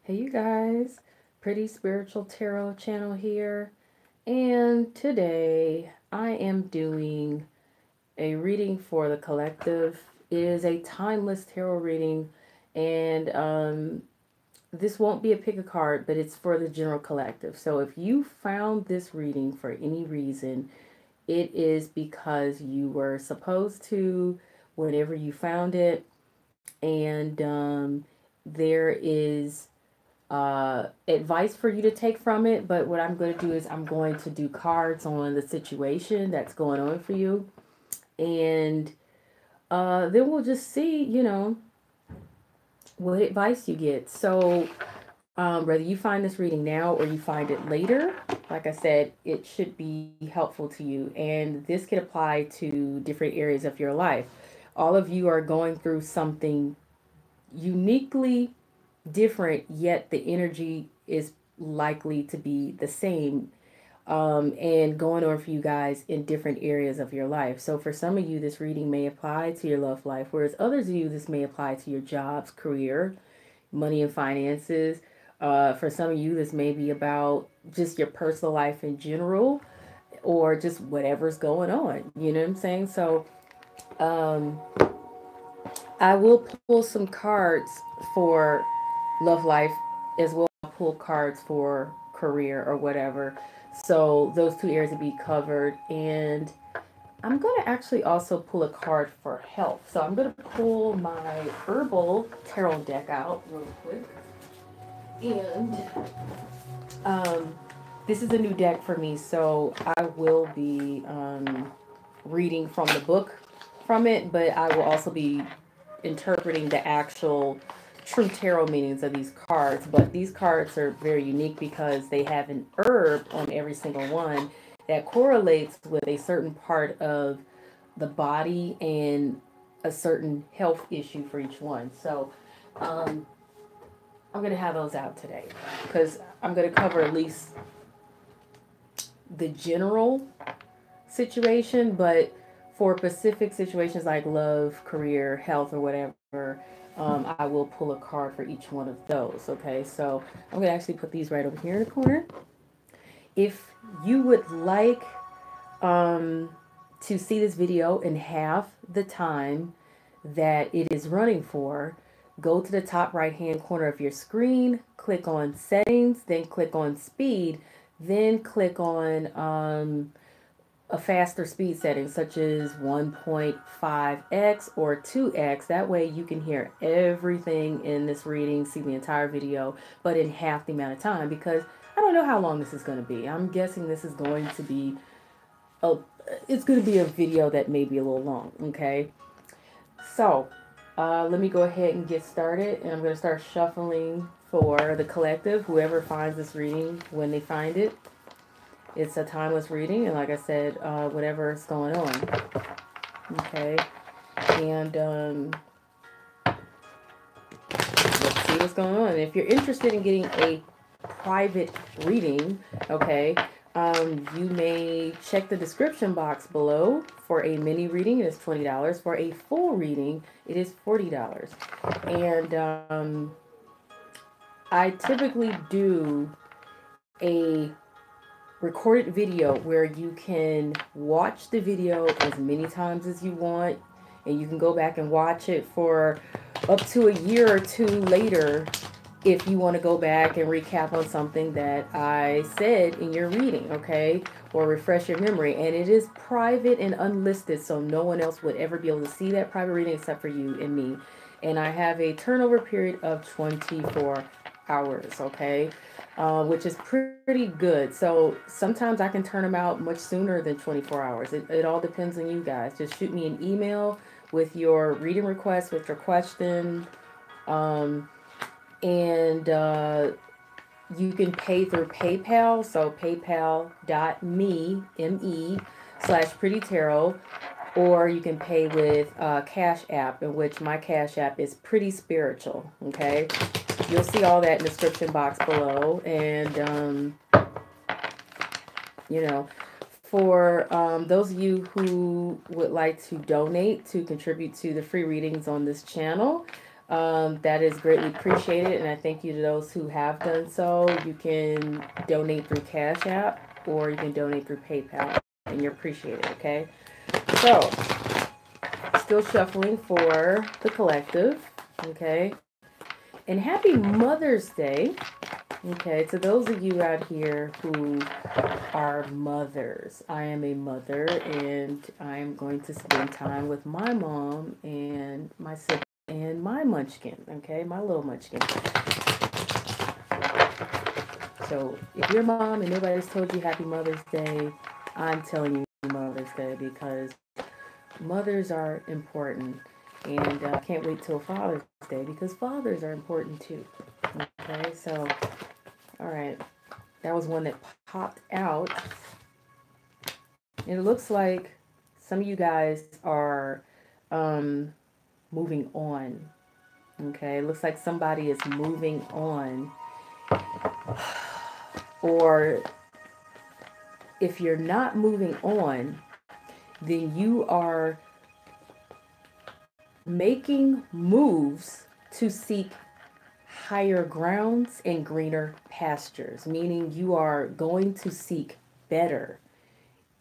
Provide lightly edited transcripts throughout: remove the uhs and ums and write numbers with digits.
Hey you guys, Pretty Spiritual Tarot channel here, and today I am doing a reading for the collective. It is a timeless tarot reading, and this won't be a pick a card, but it's for the general collective. So if you found this reading for any reason, it is because you were supposed to whenever you found it, and there is advice for you to take from it. But what I'm going to do is I'm going to do cards on the situation that's going on for you. And then we'll just see, what advice you get. So whether you find this reading now or you find it later, like I said, it should be helpful to you. And this can apply to different areas of your life. All of you are going through something uniquely different, yet the energy is likely to be the same, and going on for you guys in different areas of your life. So for some of you, this reading may apply to your love life, whereas others of you, this may apply to your jobs, career, money and finances. For some of you, this may be about just your personal life in general, or just whatever's going on. You know what I'm saying? So um, I will pull some cards for love life as well. I'll pull cards for career or whatever. So those two areas will be covered. And I'm going to actually also pull a card for health. So I'm going to pull my herbal tarot deck out real quick. And this is a new deck for me. So I will be reading from the book from it, but I will also be interpreting the actual true tarot meanings of these cards. But these cards are very unique because they have an herb on every single one that correlates with a certain part of the body and a certain health issue for each one. So I'm going to have those out today because I'm going to cover at least the general situation, but for specific situations like love, career, health, or whatever, I will pull a card for each one of those. Okay, so I'm going to actually put these right over here in the corner. If you would like to see this video in half the time that it is running for, go to the top right hand corner of your screen, click on settings, then click on speed, then click on a faster speed setting such as 1.5x or 2x. That way you can hear everything in this reading, see the entire video, but in half the amount of time, because I don't know how long this is going to be. I'm guessing this is going to be it's going to be a video that may be a little long. Okay, so let me go ahead and get started, and I'm going to start shuffling for the collective, whoever finds this reading when they find it. It's a timeless reading, and like I said, whatever's going on. Okay, and let's see what's going on. If you're interested in getting a private reading, okay, you may check the description box below. For a mini reading, it is $20. For a full reading, it is $40. And I typically do a recorded video where you can watch the video as many times as you want, and you can go back and watch it for up to a year or two later if you want to go back and recap on something that I said in your reading, okay, or refresh your memory. And it is private and unlisted, so no one else would ever be able to see that private reading except for you and me. And I have a turnover period of 24 hours, okay, which is pretty good. So sometimes I can turn them out much sooner than 24 hours. It all depends on you guys. Just shoot me an email with your reading request, with your question, and you can pay through PayPal. So paypal.me/prettytarot, or you can pay with Cash App, in which my Cash App is Pretty Spiritual. Okay, you'll see all that in the description box below. And for those of you who would like to donate to contribute to the free readings on this channel, That is greatly appreciated, and I thank you to those who have done so. You can donate through Cash App or you can donate through PayPal, and you're appreciated, okay? So, still shuffling for the collective, okay? And happy Mother's Day, okay, to those of you out here who are mothers. I am a mother, and I am going to spend time with my mom and my siblings and my munchkin, okay, my little munchkin. So if you're a mom and nobody's told you happy Mother's Day, I'm telling you Mother's Day because mothers are important. And I can't wait till Father's Day because fathers are important too. Okay, so, all right. That was one that popped out. And it looks like some of you guys are moving on. Okay, it looks like somebody is moving on. Or if you're not moving on, then you are making moves to seek higher grounds and greener pastures, meaning you are going to seek better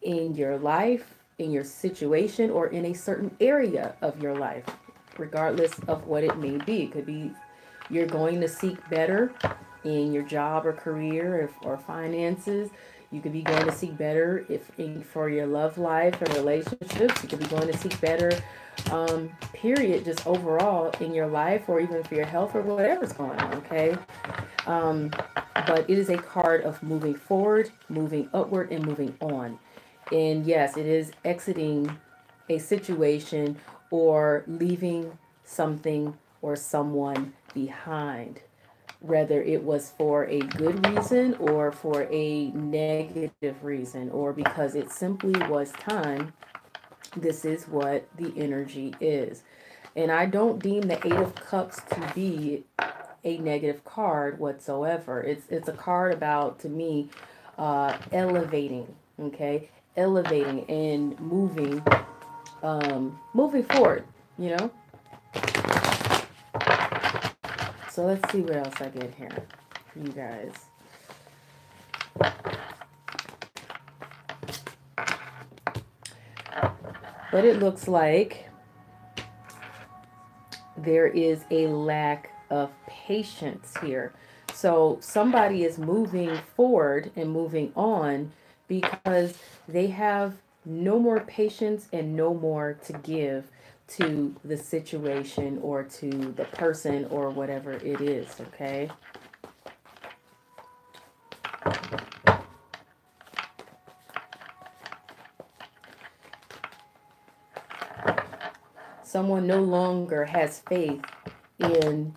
in your life, in your situation, or in a certain area of your life, regardless of what it may be. It could be you're going to seek better in your job or career or finances. You could be going to seek better for your love life and relationships. You could be going to seek better, period, just overall in your life or even for your health or whatever's going on, okay? But it is a card of moving forward, moving upward, and moving on. And yes, it is exiting a situation or leaving something or someone behind, whether it was for a good reason or for a negative reason or because it simply was time. This is what the energy is. And I don't deem the Eight of Cups to be a negative card whatsoever. It's a card about, to me, elevating, okay? Elevating and moving forward, you know? So let's see what else I get here for you guys. But it looks like there is a lack of patience here. So somebody is moving forward and moving on because they have no more patience and no more to give to the situation or to the person or whatever it is, okay? Someone no longer has faith in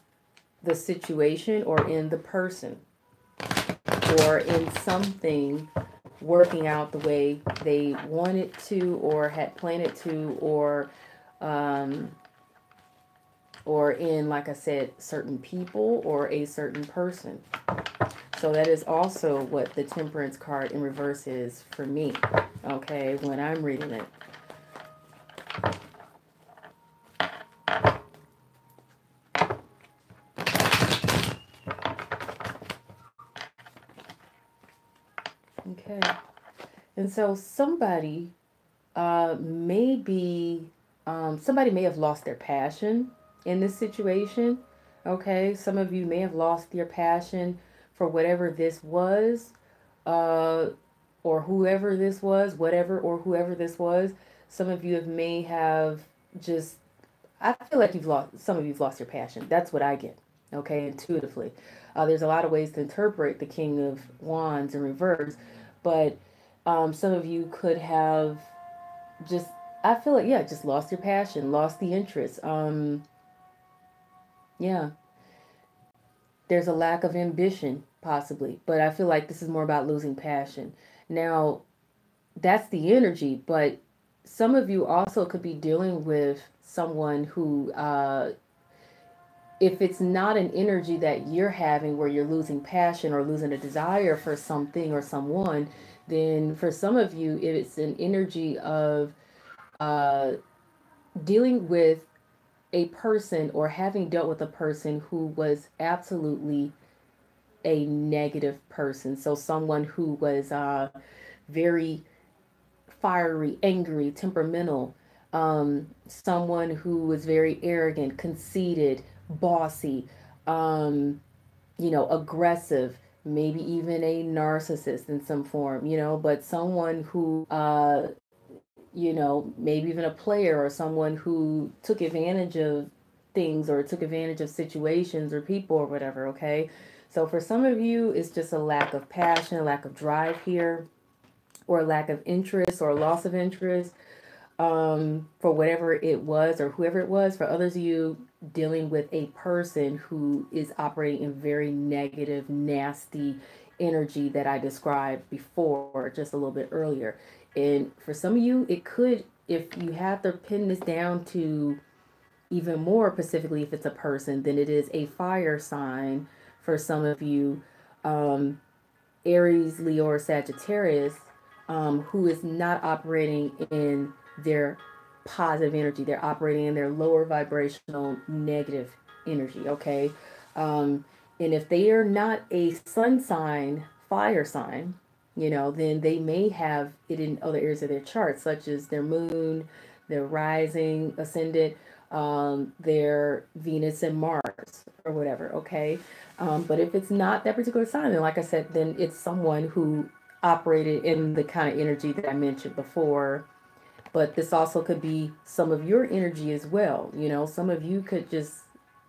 the situation or in the person or in something working out the way they wanted to or had planned it to, or in, like I said, certain people or a certain person. So that is also what the Temperance card in reverse is for me, okay, when I'm reading it. Okay. And so somebody may be, somebody may have lost their passion in this situation. Okay. Some of you may have lost your passion for whatever this was, or whoever this was, whatever or whoever this was. Some of you may have just, I feel like some of you've lost your passion. That's what I get. Okay. Intuitively. There's a lot of ways to interpret the King of Wands in reverse, but some of you could have just, I feel like, yeah, just lost your passion, lost the interest. Yeah, there's a lack of ambition, possibly, but I feel like this is more about losing passion. Now, that's the energy, but some of you also could be dealing with someone who, if it's not an energy that you're having where you're losing passion or losing a desire for something or someone, then for some of you, it's an energy of dealing with a person or having dealt with a person who was absolutely a negative person. So someone who was very fiery, angry, temperamental, someone who was very arrogant, conceited, bossy, aggressive, maybe even a narcissist in some form, but someone who, maybe even a player or someone who took advantage of things or took advantage of situations or people or whatever, okay? So for some of you, it's just a lack of passion, a lack of drive here, or a lack of interest or loss of interest for whatever it was or whoever it was. For others of you, dealing with a person who is operating in very negative, nasty energy that I described before, just a little bit earlier. And for some of you, it could, if you have to pin this down to even more specifically, if it's a person, then it is a fire sign for some of you, Aries, Leo, or Sagittarius, who is not operating in their positive energy. They're operating in their lower vibrational negative energy, okay? And if they are not a sun sign, fire sign, then they may have it in other areas of their chart, such as their moon, their rising, ascendant, their Venus and Mars or whatever, okay? But if it's not that particular sign, then like I said, then it's someone who operated in the kind of energy that I mentioned before. But this also could be some of your energy as well. Some of you could just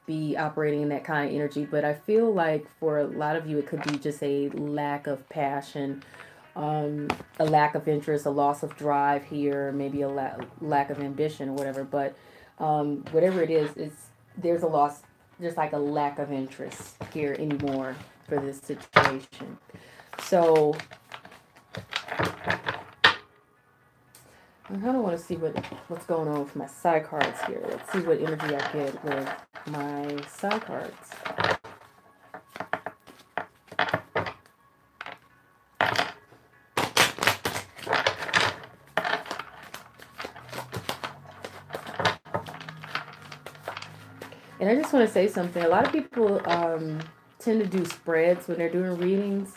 be operating in that kind of energy. But I feel like for a lot of you, it could be just a lack of passion, a lack of interest, a loss of drive here, maybe a lack of ambition or whatever. But whatever it is, there's a loss, just like a lack of interest here anymore for this situation. So I kind of want to see what's going on with my side cards here. Let's see what energy I get with my side cards. And I just want to say something. A lot of people tend to do spreads when they're doing readings.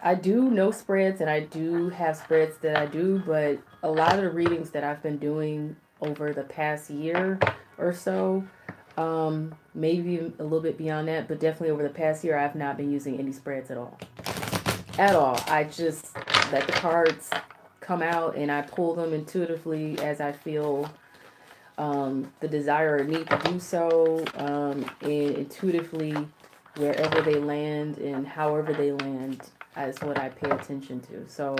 I do know spreads, and I do have spreads that I do, but a lot of the readings that I've been doing over the past year or so, maybe a little bit beyond that, but definitely over the past year, I have not been using any spreads at all. At all. I just let the cards come out and I pull them intuitively as I feel the desire or need to do so, and intuitively wherever they land and however they land is what I pay attention to. So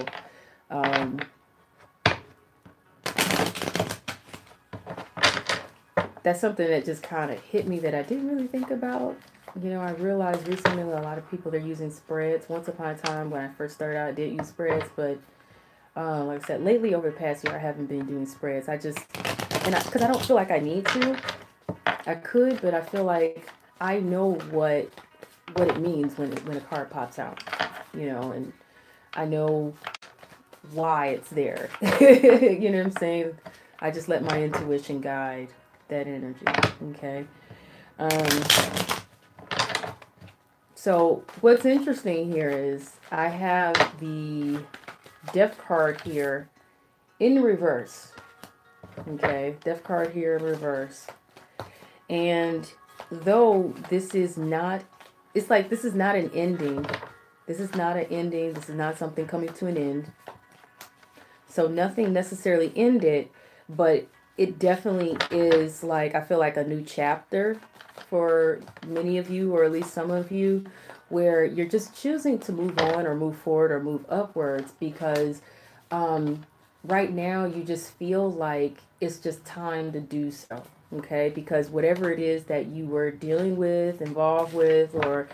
that's something that just kind of hit me that I didn't really think about. I realized recently a lot of people, they're using spreads. Once upon a time when I first started out, I did use spreads, but like I said, lately over the past year, I haven't been doing spreads. Because I don't feel like I need to. I could, but I feel like I know what it means when a card pops out, and I know why it's there. You know what I'm saying? I just let my intuition guide that energy, okay? So what's interesting here is I have the Death card here in reverse, okay? Death card here in reverse. And though this is not, it's like this is not an ending. This is not an ending. This is not something coming to an end. So nothing necessarily ended, but it definitely is like, I feel like a new chapter for many of you, or at least some of you, where you're just choosing to move on or move forward or move upwards because right now you just feel like it's just time to do so. Okay, because whatever it is that you were dealing with, involved with, or,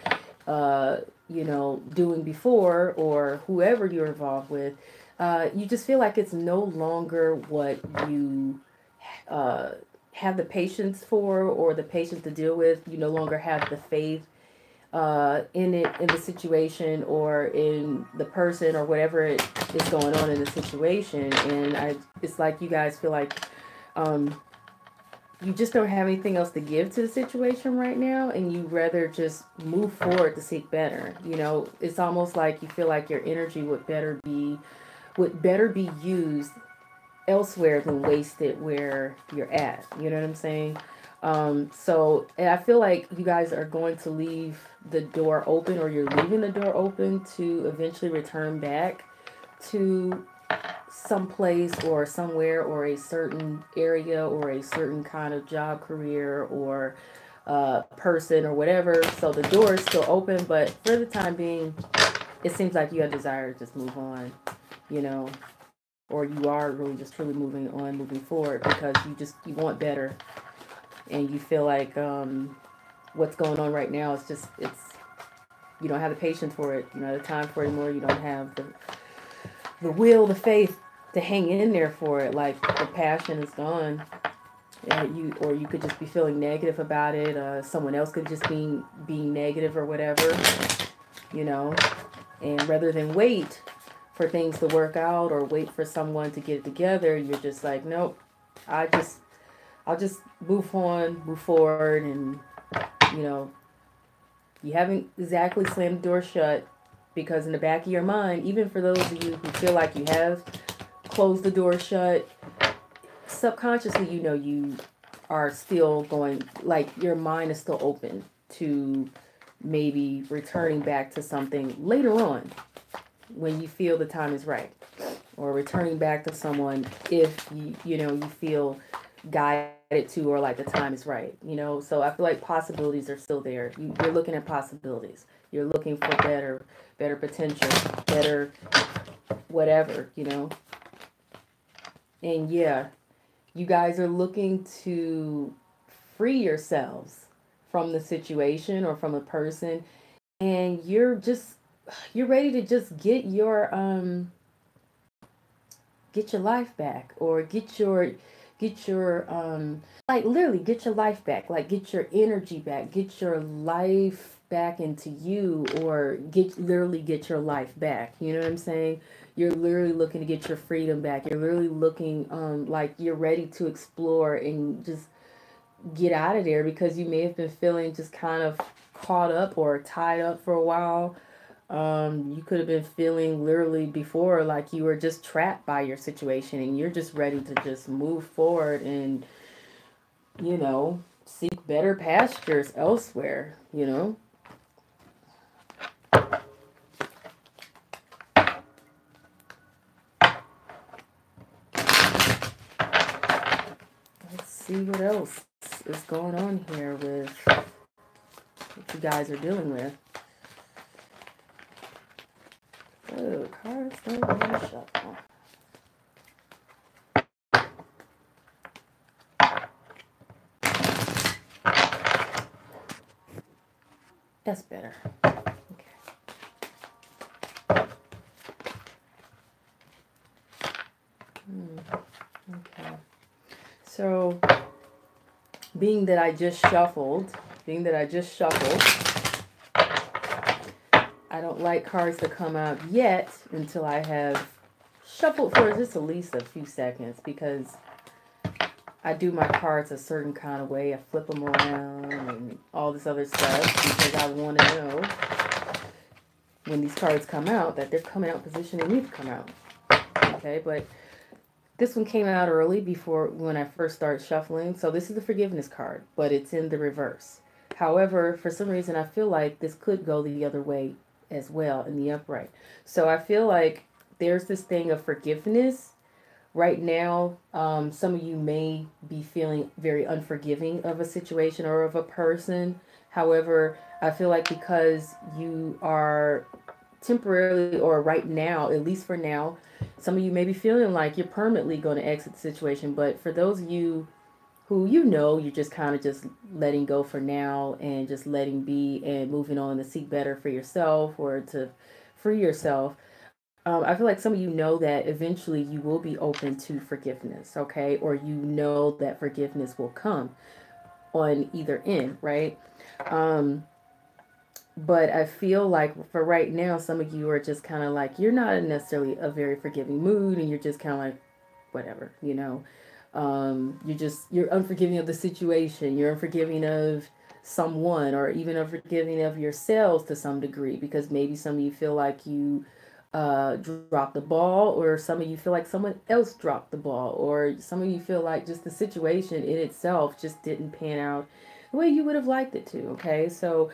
doing before, or whoever you're involved with, you just feel like it's no longer what you have the patience for or the patience to deal with. You no longer have the faith in the situation or in the person or whatever it is going on in the situation. And it's like you guys feel like you just don't have anything else to give to the situation right now, and you rather just move forward to seek better. You know, it's almost like you feel like your energy would better be used elsewhere than wasted where you're at. You know what I'm saying? So, and I feel like you guys are going to leave the door open, or you're leaving the door open to eventually return back to some place or somewhere, or a certain area, or a certain kind of job, career, or person, or whatever. So the door is still open, but for the time being, it seems like you have desire to just move on, you know, or you are really just truly moving on, moving forward, because you want better, and you feel like what's going on right now is just, it's, you don't have the patience for it, you know, the time for it anymore. You don't have the will, the faith to hang in there for it. Like, the passion is gone. Or you could just be feeling negative about it. Someone else could just be being negative or whatever, you know. And rather than wait for things to work out, or wait for someone to get it together, you're just like, nope, I'll just move on, move forward. And, you know, you haven't exactly slammed the door shut, because in the back of your mind, even for those of you who feel like you have closed the door shut, subconsciously, you know, you are still going, like, your mind is still open to maybe returning back to something later on when you feel the time is right, or returning back to someone if you know, you feel guided to, or like the time is right, you know. So I feel like possibilities are still there. You're looking at possibilities. You're looking for better potential, better whatever, you know. And yeah, you guys are looking to free yourselves from the situation or from a person, and you're ready to just get your life back, or get your like, literally get your life back, like get your energy back, get your life back into you, or get your life back. You know what I'm saying? You're literally looking to get your freedom back. You're literally looking like you're ready to explore and just get out of there, because you may have been feeling just kind of caught up or tied up for a while. You could have been feeling literally before like you were just trapped by your situation, and you're just ready to just move forward and, you know, seek better pastures elsewhere, you know. Let's see what else is going on here with what you guys are dealing with. Oh, cards don't want to shuffle. That's better. Okay. Okay. So, being that I just shuffled, I don't like cards to come out yet until I have shuffled for just at least a few seconds, because I do my cards a certain kind of way. I flip them around and all this other stuff, because I want to know when these cards come out that they're coming out in position they need to come out. Okay, but this one came out early before when I first started shuffling. So this is the forgiveness card, but it's in the reverse. However, for some reason, I feel like this could go the other way as well in the upright. So I feel like there's this thing of forgiveness right now. Some of you may be feeling very unforgiving of a situation or of a person. However, I feel like because you are temporarily, or right now, at least for now, some of you may be feeling like you're permanently going to exit the situation. But for those of you who, you know, you're just kind of just letting go for now, and just letting be and moving on to seek better for yourself, or to free yourself. I feel like some of you know that eventually you will be open to forgiveness, okay? Or you know that forgiveness will come on either end, right? But I feel like for right now, some of you are just kind of like, you're not in necessarily a very forgiving mood, and you're just kind of like, whatever, you know. You're unforgiving of the situation. You're unforgiving of someone, or even unforgiving of yourselves to some degree, because maybe some of you feel like you dropped the ball, or some of you feel like someone else dropped the ball, or some of you feel like just the situation in itself just didn't pan out the way you would have liked it to. Okay, so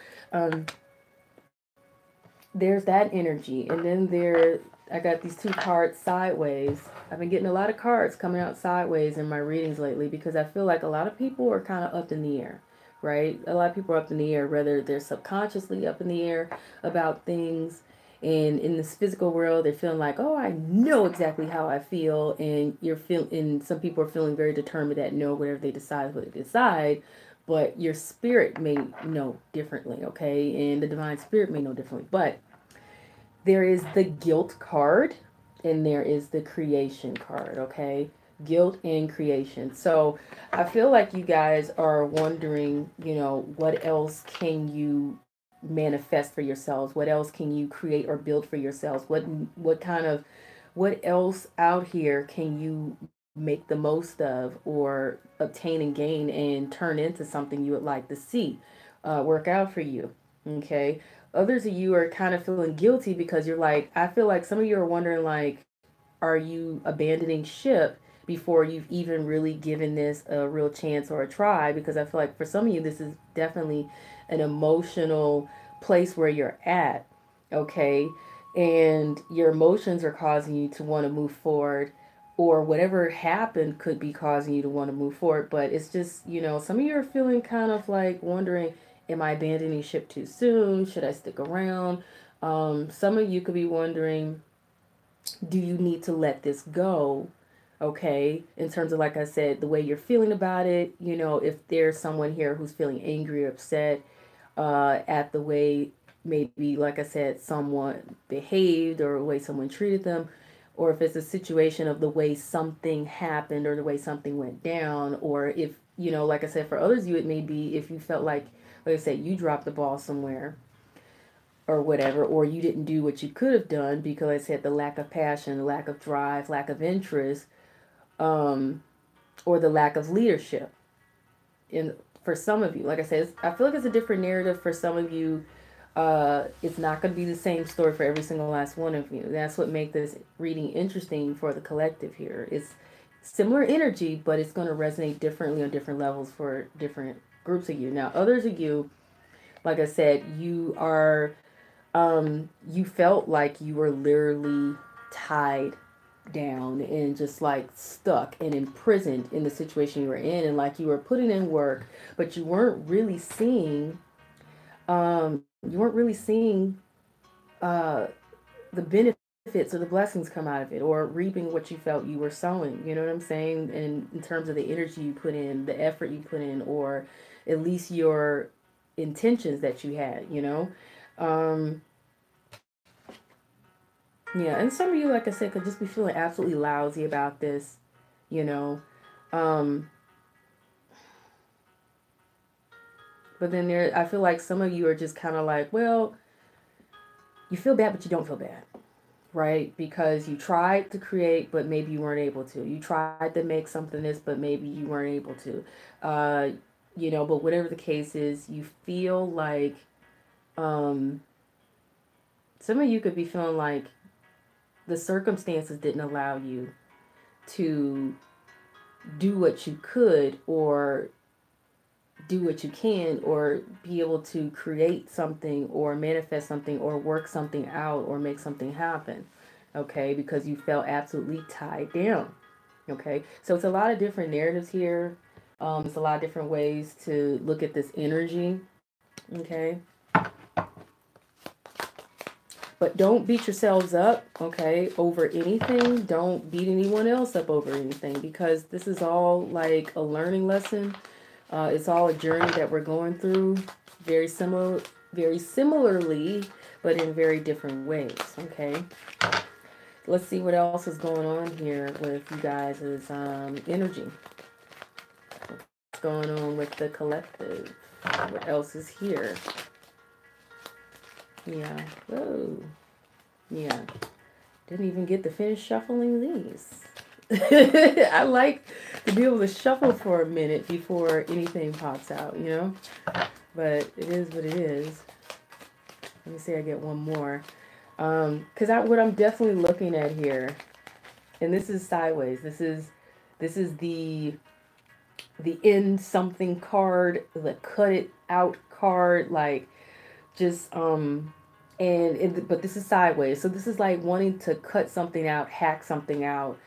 there's that energy, and then I got these two cards sideways. I've been getting a lot of cards coming out sideways in my readings lately, because I feel like a lot of people are kind of up in the air, right? A lot of people are up in the air, whether they're subconsciously up in the air about things, and in this physical world they're feeling like, oh, I know exactly how I feel, and some people are feeling very determined that no, whatever they decide is what they decide, but your spirit may know differently, okay? And the divine spirit may know differently, but there is the guilt card and there is the creation card, okay? Guilt and creation. So I feel like you guys are wondering, what else can you manifest for yourselves? What else can you create or build for yourselves? What else out here can you make the most of, or obtain and gain and turn into something you would like to see work out for you? Okay. Others of you are kind of feeling guilty, because you're like, I feel like some of you are wondering, like, are you abandoning ship before you've even really given this a real chance or a try? Because I feel like for some of you, this is definitely an emotional place where you're at, okay? And your emotions are causing you to want to move forward, or whatever happened could be causing you to want to move forward. But it's just, some of you are feeling kind of like wondering, am I abandoning ship too soon? Should I stick around? Some of you could be wondering, do you need to let this go? Okay, in terms of, like I said, the way you're feeling about it, if there's someone here who's feeling angry or upset at the way, maybe, like I said, someone behaved or the way someone treated them, or if it's a situation of the way something happened or the way something went down, or if, like I said, for others of you, it may be if you felt like I said, you dropped the ball somewhere or whatever, or you didn't do what you could have done because I said the lack of passion, lack of drive, lack of interest, or the lack of leadership. And for some of you, like I said, I feel like it's a different narrative for some of you. It's not going to be the same story for every single last one of you. That's what makes this reading interesting for the collective here. It's similar energy, but it's going to resonate differently on different levels for different groups of you. Now, others of you, like I said, you felt like you were literally tied down and just like stuck and imprisoned in the situation you were in, and like you were putting in work, but you weren't really seeing uh the benefits or the blessings come out of it, or reaping what you felt you were sowing. You know what I'm saying? And in terms of the energy you put in, the effort you put in, or at least your intentions that you had. um Yeah, and some of you, like I said, could just be feeling absolutely lousy about this, you know. Um, but then I feel like some of you are just kind of like, well, you feel bad, but you don't feel bad, right? Because you tried to create, but maybe you weren't able to. You tried to make something this, but maybe you weren't able to. Uh, but whatever the case is, you feel like um, some of you could be feeling like the circumstances didn't allow you to do what you could, or do what you can, or be able to create something or manifest something or work something out or make something happen, okay, because you felt absolutely tied down. Okay, so it's a lot of different narratives here. It's a lot of different ways to look at this energy. Okay, but don't beat yourselves up, okay, over anything. Don't beat anyone else up over anything, because this is all like a learning lesson. It's all a journey that we're going through, very similarly, but in very different ways, okay? Let's see what else is going on here with you guys' energy. What's going on with the collective? What else is here? Yeah. Whoa. Yeah. Didn't even get to finish shuffling these. I like to be able to shuffle for a minute before anything pops out, you know? But it is what it is. Let me see, I get one more. Because what I'm definitely looking at here, and this is sideways. This is the end something card, the cut it out card, like just but this is sideways. So this is like wanting to cut something out, hack something out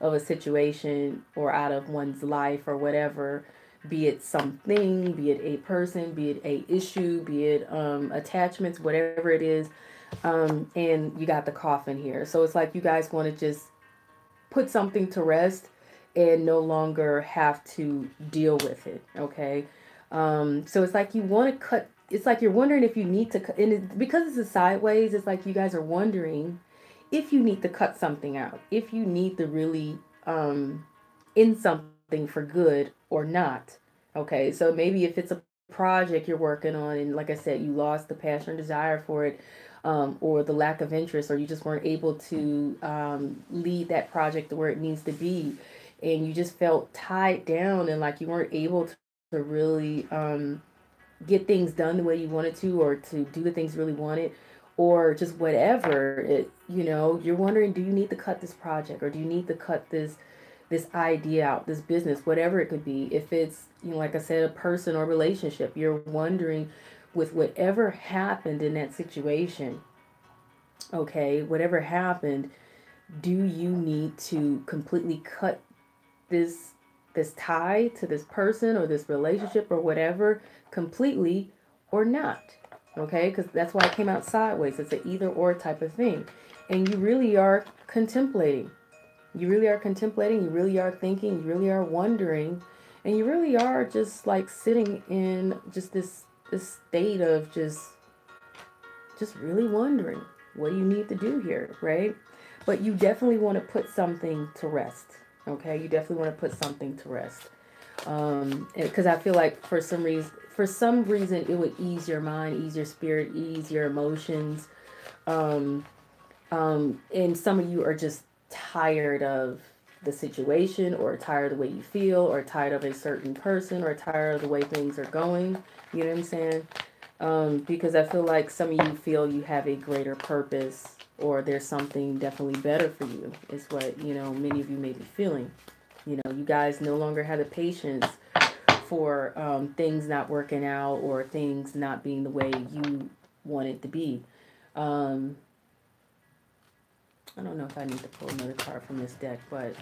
of a situation or out of one's life or whatever, be it something, be it a person, be it a issue, be it attachments, whatever it is. And you got the coffin here. So it's like you guys want to just put something to rest and no longer have to deal with it. Okay. So it's like you want to cut. It's like you're wondering if you need to cut, and because this is sideways, it's like you guys are wondering if you need to cut something out, if you need to really end something for good or not. Okay, so maybe if it's a project you're working on, and like I said, you lost the passion or desire for it, or the lack of interest, or you just weren't able to lead that project to where it needs to be, and you just felt tied down and like you weren't able to really get things done the way you wanted to, or to do the things you really wanted, or just whatever it, you're wondering, do you need to cut this project, or do you need to cut this idea out, this business, whatever it could be. If it's, like I said, a person or relationship, you're wondering, with whatever happened in that situation, okay, whatever happened, do you need to completely cut this tie to this person or this relationship or whatever completely, or not? Okay, because that's why it came out sideways. It's an either or type of thing. And you really are contemplating. You really are contemplating. You really are thinking. You really are wondering. And you really are just like sitting in just this state of just really wondering, what do you need to do here, right? But you definitely want to put something to rest. Okay, you definitely want to put something to rest. Because I feel like for some reason it would ease your mind, ease your spirit, ease your emotions. And some of you are just tired of the situation, or tired of the way you feel, or tired of a certain person, or tired of the way things are going. You know what I'm saying? Because I feel like some of you feel you have a greater purpose, or there's something definitely better for you, is what, many of you may be feeling. You guys no longer have the patience for things not working out, or things not being the way you want it to be. I don't know if I need to pull another card from this deck, but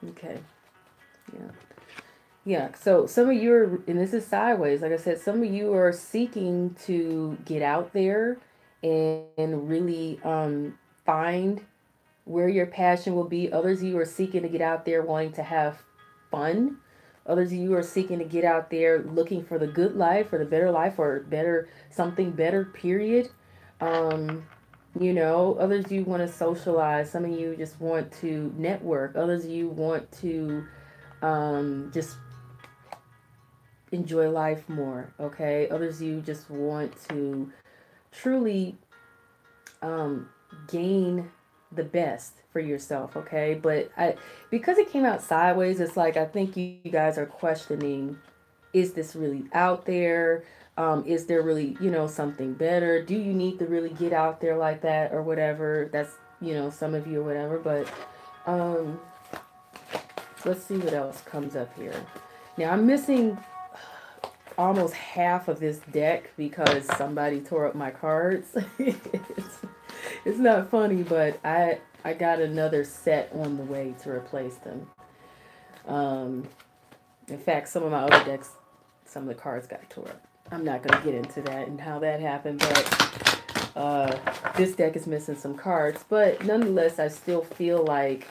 okay. Yeah. Yeah, so some of you are, and this is sideways, like I said, some of you are seeking to get out there and really find where your passion will be. Others of you are seeking to get out there wanting to have fun. Others of you are seeking to get out there looking for the good life, or the better life, or better, something better, period. Others of you want to socialize. Some of you just want to network. Others of you want to just enjoy life more, okay? Others of you just want to truly gain the best for yourself, okay? But because it came out sideways, it's like I think you guys are questioning, is this really out there? Is there really, something better? Do you need to really get out there like that, or whatever? That's, some of you or whatever. But let's see what else comes up here. Now, I'm missing almost half of this deck because somebody tore up my cards. It's not funny, but I got another set on the way to replace them. In fact, some of my other decks, some of the cards got tore up. I'm not going to get into that and how that happened, but this deck is missing some cards. But nonetheless, I still feel like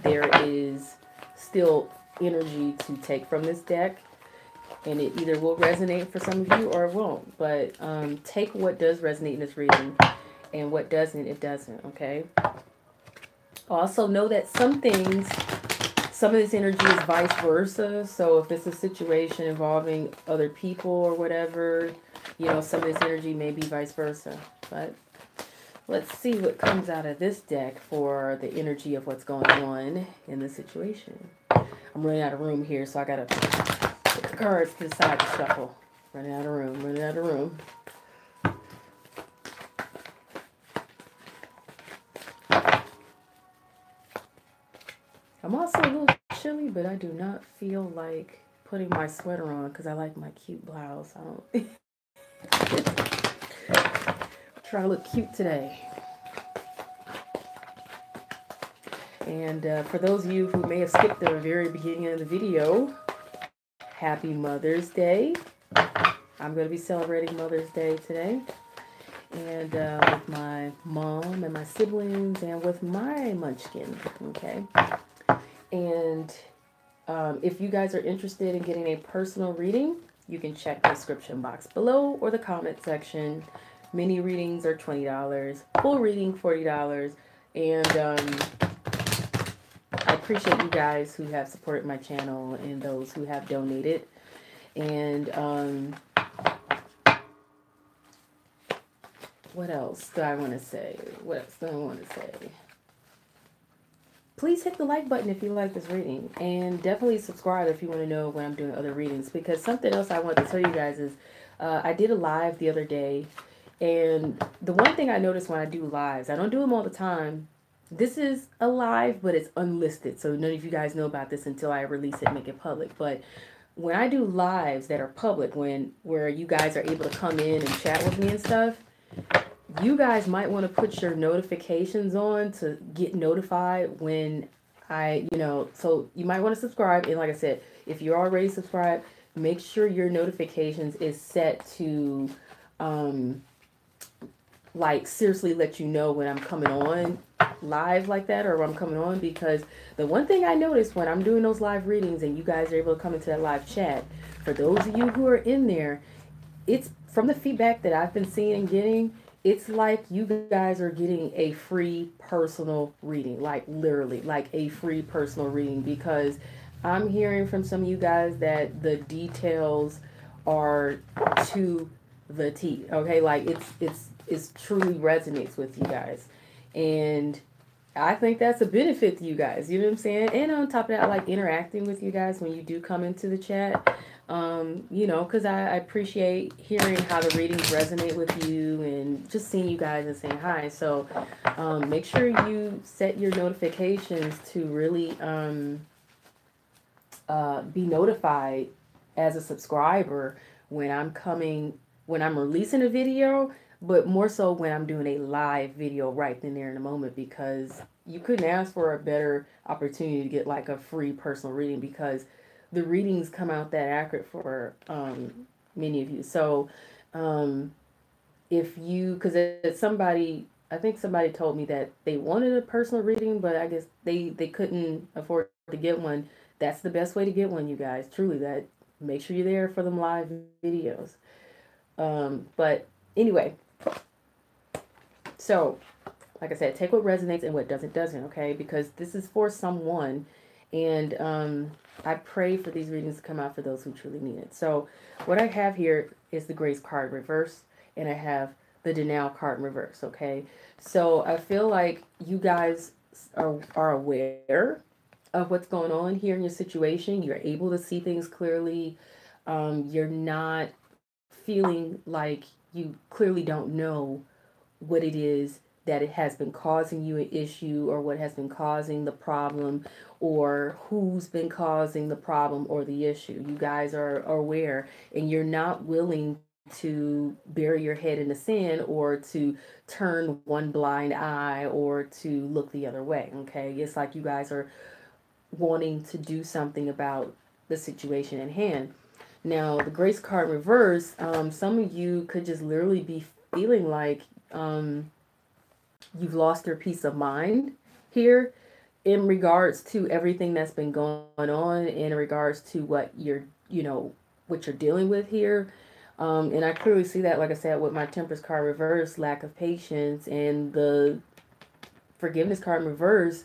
there is still energy to take from this deck, and it either will resonate for some of you or it won't. But take what does resonate in this reading, and what doesn't, it doesn't, okay? Also know that some of this energy is vice versa. So if it's a situation involving other people or whatever, some of this energy may be vice versa. But Let's see what comes out of this deck for the energy of what's going on in the situation. I'm running out of room here, so I gotta put the cards to the side to shuffle. Running out of room, running out of room. I'm also a little chilly, but I do not feel like putting my sweater on because I like my cute blouse. I don't try to look cute today. And for those of you who may have skipped the very beginning of the video, happy Mother's Day. I'm going to be celebrating Mother's Day today. And with my mom and my siblings and with my munchkin. Okay. And if you guys are interested in getting a personal reading, you can check the description box below or the comment section. Mini readings are $20, full reading $40, and I appreciate you guys who have supported my channel and those who have donated. And what else do I want to say? What else do I want to say? Please hit the like button if you like this reading, and definitely subscribe if you want to know when I'm doing other readings, because something else I want to tell you guys is I did a live the other day, and the one thing I noticed when I do lives, I don't do them all the time. This is a live, but it's unlisted, so none of you guys know about this until I release it and make it public. But when I do lives that are public, where you guys are able to come in and chat with me and stuff, you guys might want to put your notifications on to get notified when so you might want to subscribe. And like I said, if you're already subscribed, make sure your notifications is set to, like, seriously let you know when I'm coming on live like that, or when I'm coming on, because the one thing I noticed when I'm doing those live readings and you guys are able to come into that live chat, for those of you who are in there, it's from the feedback that I've been seeing and getting, it's like you guys are getting a free personal reading, like literally like a free personal reading, because I'm hearing from some of you guys that the details are to the T. Okay, like it's truly resonates with you guys, and I think that's a benefit to you guys. You know what I'm saying? And on top of that, I like interacting with you guys when you do come into the chat. Because I appreciate hearing how the readings resonate with you and just seeing you guys and saying hi. So make sure you set your notifications to really be notified as a subscriber when I'm releasing a video, but more so when I'm doing a live video right then there in a moment, because you couldn't ask for a better opportunity to get like a free personal reading, because the readings come out that accurate for many of you. So because I think somebody told me that they wanted a personal reading, but I guess they couldn't afford to get one. That's the best way to get one, you guys. Truly, that make sure you're there for them live videos. But anyway, so like I said, take what resonates and what doesn't, okay? Because this is for someone, and I pray for these readings to come out for those who truly need it. So what I have here is the Grace card reverse, and I have the Denial card in reverse, okay? So I feel like you guys are aware of what's going on here in your situation. You're able to see things clearly. You're not feeling like you clearly don't know what it is that it has been causing you an issue, or what has been causing the problem, or who's been causing the problem or the issue. You guys are aware, and you're not willing to bury your head in the sand, or to turn one blind eye, or to look the other way. Okay, it's like you guys are wanting to do something about the situation at hand. Now, the Grace card reverse, some of you could just literally be feeling like you've lost your peace of mind here in regards to everything that's been going on, in regards to what you're dealing with here. And I clearly see that, like I said, with my Temperance card reverse, lack of patience, and the Forgiveness card in reverse.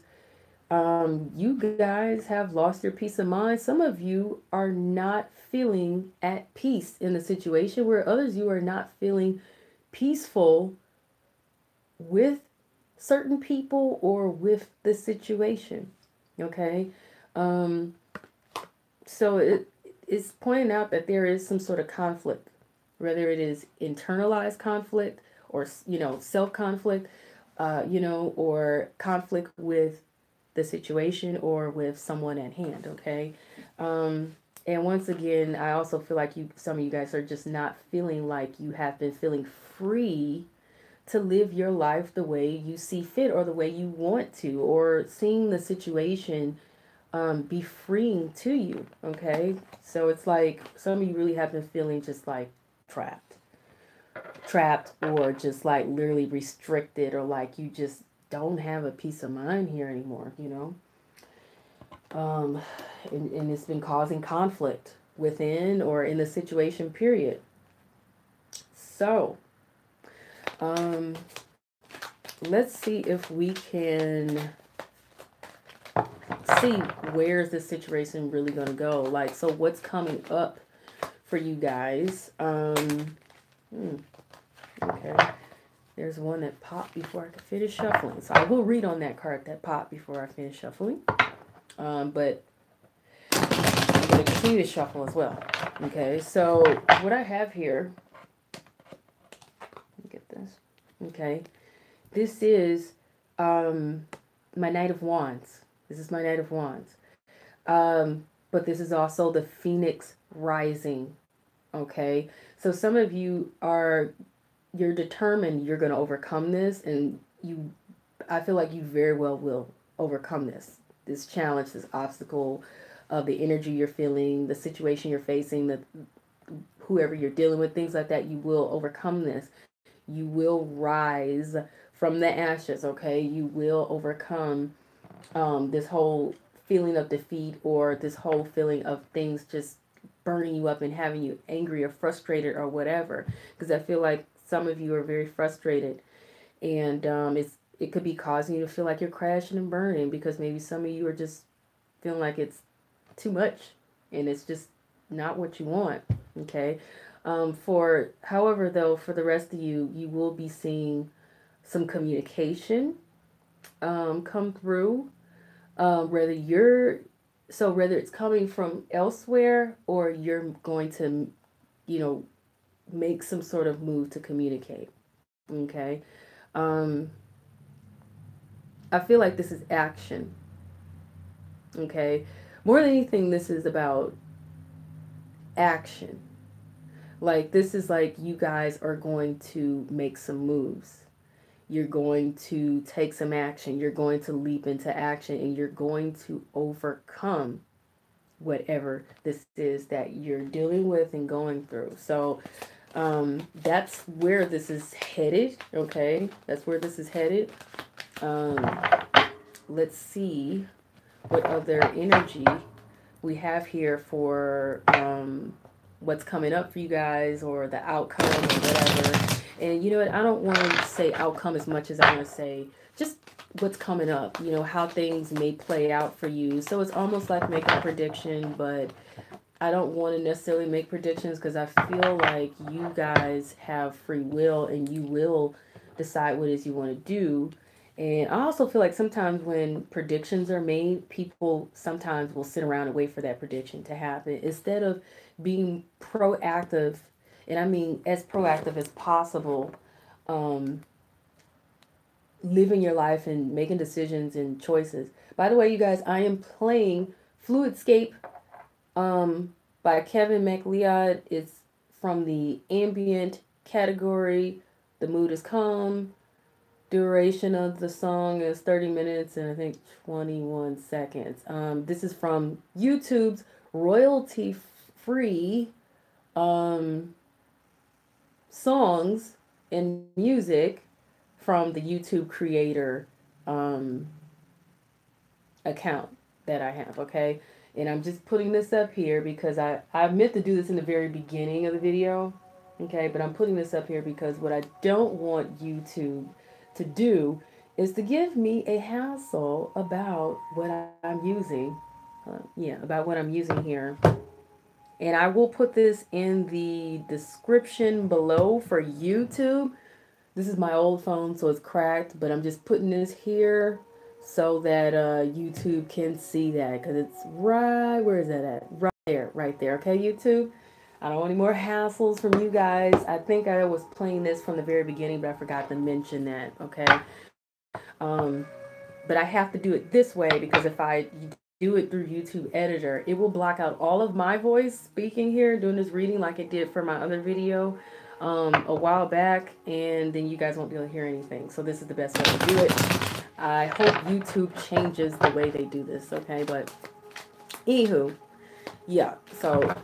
You guys have lost your peace of mind. Some of you are not feeling at peace in the situation, where others you are not feeling peaceful with certain people or with the situation. Okay. So it's pointing out that there is some sort of conflict, whether it is internalized conflict or, self-conflict, or conflict with the situation or with someone at hand. Okay. And once again, I also feel like some of you guys are just not feeling like you have been feeling free to live your life the way you see fit or the way you want to, or seeing the situation be freeing to you. Okay. So it's like some of you really have been feeling just like trapped, or just like literally restricted, or like you just don't have a peace of mind here anymore, and it's been causing conflict within or in the situation, period. So, let's see if we can see where's this situation really going to go. Like, so what's coming up for you guys? Okay. There's one that popped before I could finish shuffling. So I will read on that card that popped before I finish shuffling. But I'm going to continue to shuffle as well. Okay, so what I have here, let me get this. Okay, this is my Knight of Wands. This is my Knight of Wands. But this is also the Phoenix rising. Okay, so some of you you're determined you're going to overcome this, and I feel like you very well will overcome this challenge, this obstacle of the energy you're feeling, the situation you're facing, whoever you're dealing with, things like that. You will overcome this. You will rise from the ashes. Okay, you will overcome this whole feeling of defeat, or this whole feeling of things just burning you up and having you angry or frustrated or whatever. Because I feel like some of you are very frustrated, and it could be causing you to feel like you're crashing and burning, because maybe some of you are just feeling like it's too much and it's just not what you want. Okay. However, though, for the rest of you, you will be seeing some communication come through, whether it's coming from elsewhere, or you're going to, make some sort of move to communicate. Okay. I feel like this is action. Okay. More than anything, this is about action. Like, this is like you guys are going to make some moves. You're going to take some action. You're going to leap into action, and you're going to overcome whatever this is that you're dealing with and going through. So that's where this is headed. Okay, that's where this is headed. Let's see what other energy we have here for what's coming up for you guys, or the outcome, or whatever. And you know what, I don't want to say outcome as much as I want to say just what's coming up, how things may play out for you. So it's almost like making a prediction, but I don't want to necessarily make predictions, because I feel like you guys have free will, and you will decide what it is you want to do. And I also feel like sometimes when predictions are made, people sometimes will sit around and wait for that prediction to happen, instead of being proactive, and I mean as proactive as possible, living your life and making decisions and choices. By the way, you guys, I am playing Fluidscape by Kevin MacLeod. It's from the ambient category. The mood is calm. Duration of the song is 30 minutes and I think 21 seconds. This is from YouTube's royalty-free songs and music from the YouTube creator account that I have, okay? And I'm just putting this up here because I meant to do this in the very beginning of the video, okay? But I'm putting this up here because what I don't want YouTube to do is to give me a hassle about what I'm using. About what I'm using here. And I will put this in the description below for YouTube. This is my old phone, so it's cracked, but I'm just putting this here so that YouTube can see that, because it's right, where is that at? Right there. Okay, YouTube? I don't want any more hassles from you guys. I think I was playing this from the very beginning, but I forgot to mention that, okay? Um, but I have to do it this way because if I do it through YouTube Editor, it will block out all of my voice speaking here, doing this reading like it did for my other video a while back, and then you guys won't be able to hear anything. So this is the best way to do it. I hope YouTube changes the way they do this, okay? But anywho, yeah, so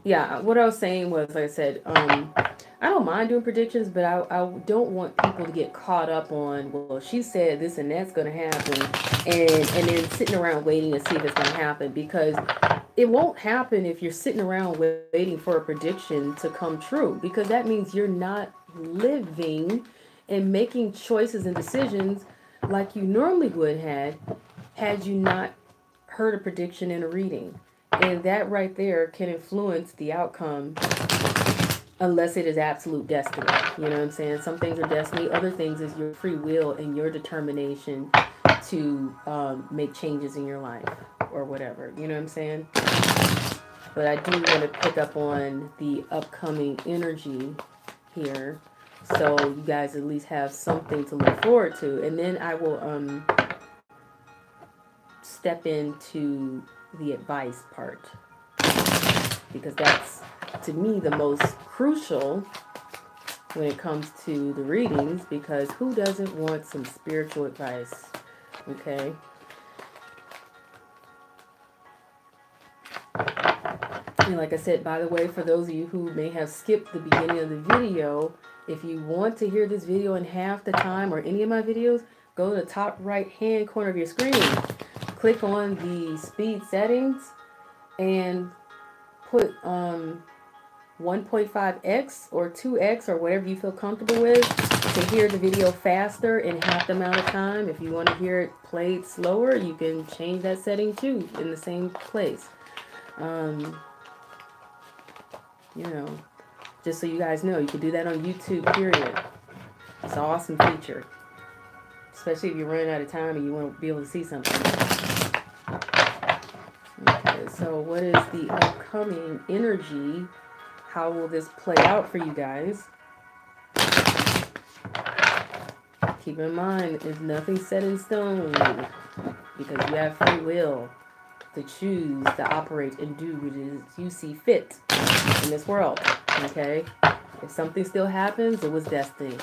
yeah, what I was saying was, like I said, I don't mind doing predictions, but I don't want people to get caught up on, well, she said this and that's going to happen, and then sitting around waiting to see if it's going to happen, because it won't happen if you're sitting around waiting for a prediction to come true, because that means you're not living and making choices and decisions like you normally would have had you not heard a prediction in a reading. And that right there can influence the outcome unless it is absolute destiny. You know what I'm saying? Some things are destiny. Other things is your free will and your determination to make changes in your life or whatever. You know what I'm saying? But I do want to pick up on the upcoming energy here, so you guys at least have something to look forward to. And then I will step into the advice part, because that's, to me, the most crucial when it comes to the readings, because who doesn't want some spiritual advice? Okay. And like I said, by the way, for those of you who may have skipped the beginning of the video, if you want to hear this video in half the time, or any of my videos, go to the top right hand corner of your screen, click on the speed settings, and put 1.5x or 2x or whatever you feel comfortable with to hear the video faster in half the amount of time. If you want to hear it played slower, you can change that setting too in the same place. You know, just so you guys know, you can do that on YouTube, period. It's an awesome feature, especially if you're running out of time and you want to be able to see something. Okay, so what is the upcoming energy? How will this play out for you guys? Keep in mind, there's nothing set in stone, because you have free will to choose to operate and do what it is you see fit in this world. Okay? If something still happens, it was destiny.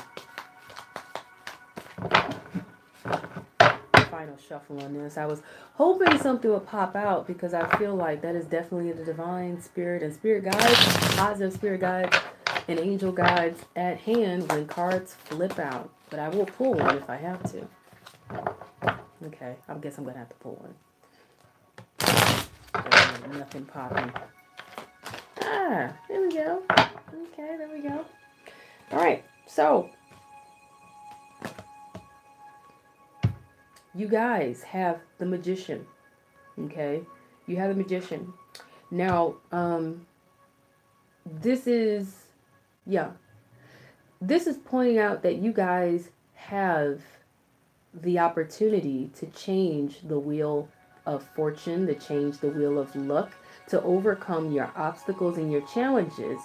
Final shuffle on this. I was hoping something would pop out, because I feel like that is definitely the divine spirit and spirit guides, positive spirit guides and angel guides at hand when cards flip out. But I will pull one if I have to. Okay, I guess I'm gonna have to pull one. Nothing popping. Ah, there we go. Okay, there we go. All right, so you guys have the Magician. Okay, you have the Magician. Now, this is pointing out that you guys have the opportunity to change the wheel of fortune, to change the wheel of luck, to overcome your obstacles and your challenges,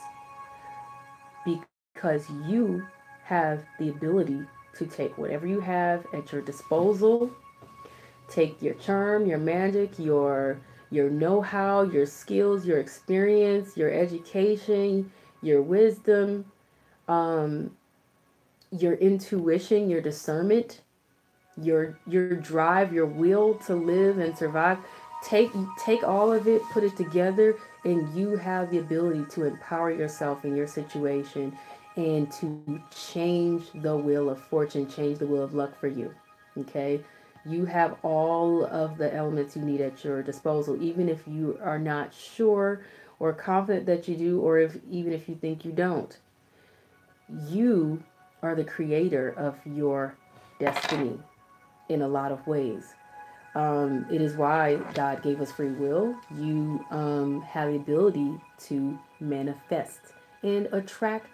because you have the ability to take whatever you have at your disposal, take your charm, your magic, your know-how, your skills, your experience, your education, your wisdom, your intuition, your discernment, your drive, your will to live and survive. Take all of it, put it together, and you have the ability to empower yourself in your situation and to change the wheel of fortune, change the wheel of luck for you. Okay? You have all of the elements you need at your disposal, even if you are not sure or confident that you do, or even if you think you don't. You are the creator of your destiny in a lot of ways. It is why God gave us free will. You have the ability to manifest and attract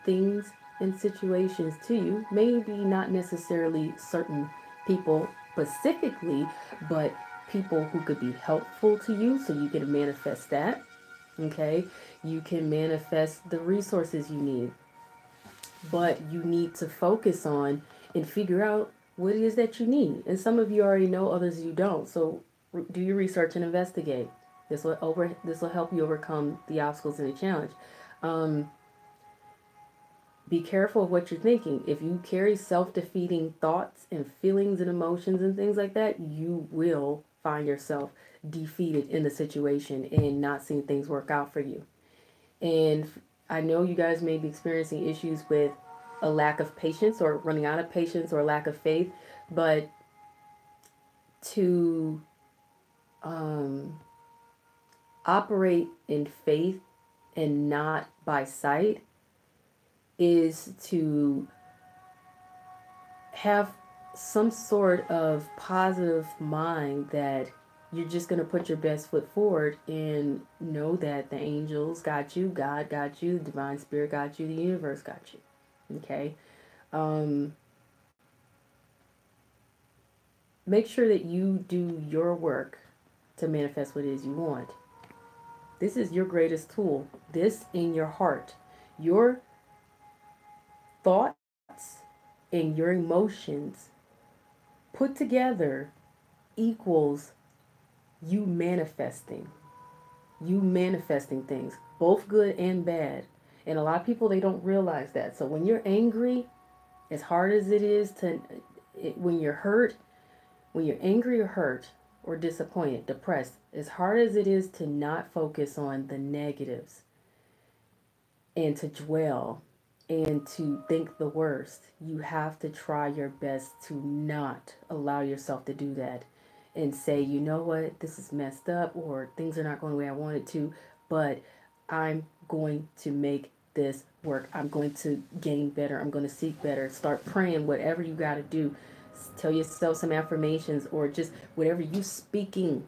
things in situations to you. Maybe not necessarily certain people specifically, but people who could be helpful to you, so you can manifest that. Okay, you can manifest the resources you need, but you need to focus on and figure out what it is that you need. And some of you already know, others you don't. So do your research and investigate. This will help you overcome the obstacles and the challenge. Be careful of what you're thinking. If you carry self-defeating thoughts and feelings and emotions and things like that, you will find yourself defeated in the situation and not seeing things work out for you. And I know you guys may be experiencing issues with a lack of patience or running out of patience or lack of faith, but to operate in faith and not by sight is to have some sort of positive mind that you're just going to put your best foot forward and know that the angels got you, God got you, the divine spirit got you, the universe got you. Okay? Make sure that you do your work to manifest what it is you want. This is your greatest tool. This in your heart. Your thoughts and your emotions put together equals you manifesting things, both good and bad. And a lot of people, they don't realize that. So when you're angry, as hard as it is when you're hurt, when you're angry or hurt or disappointed, depressed, as hard as it is to not focus on the negatives and to dwell and to think the worst, you have to try your best to not allow yourself to do that and say, you know what, this is messed up, or things are not going the way I want it to, but I'm going to make this work. I'm going to gain better. I'm going to seek better. Start praying, whatever you got to do. Tell yourself some affirmations, or just whatever you speaking.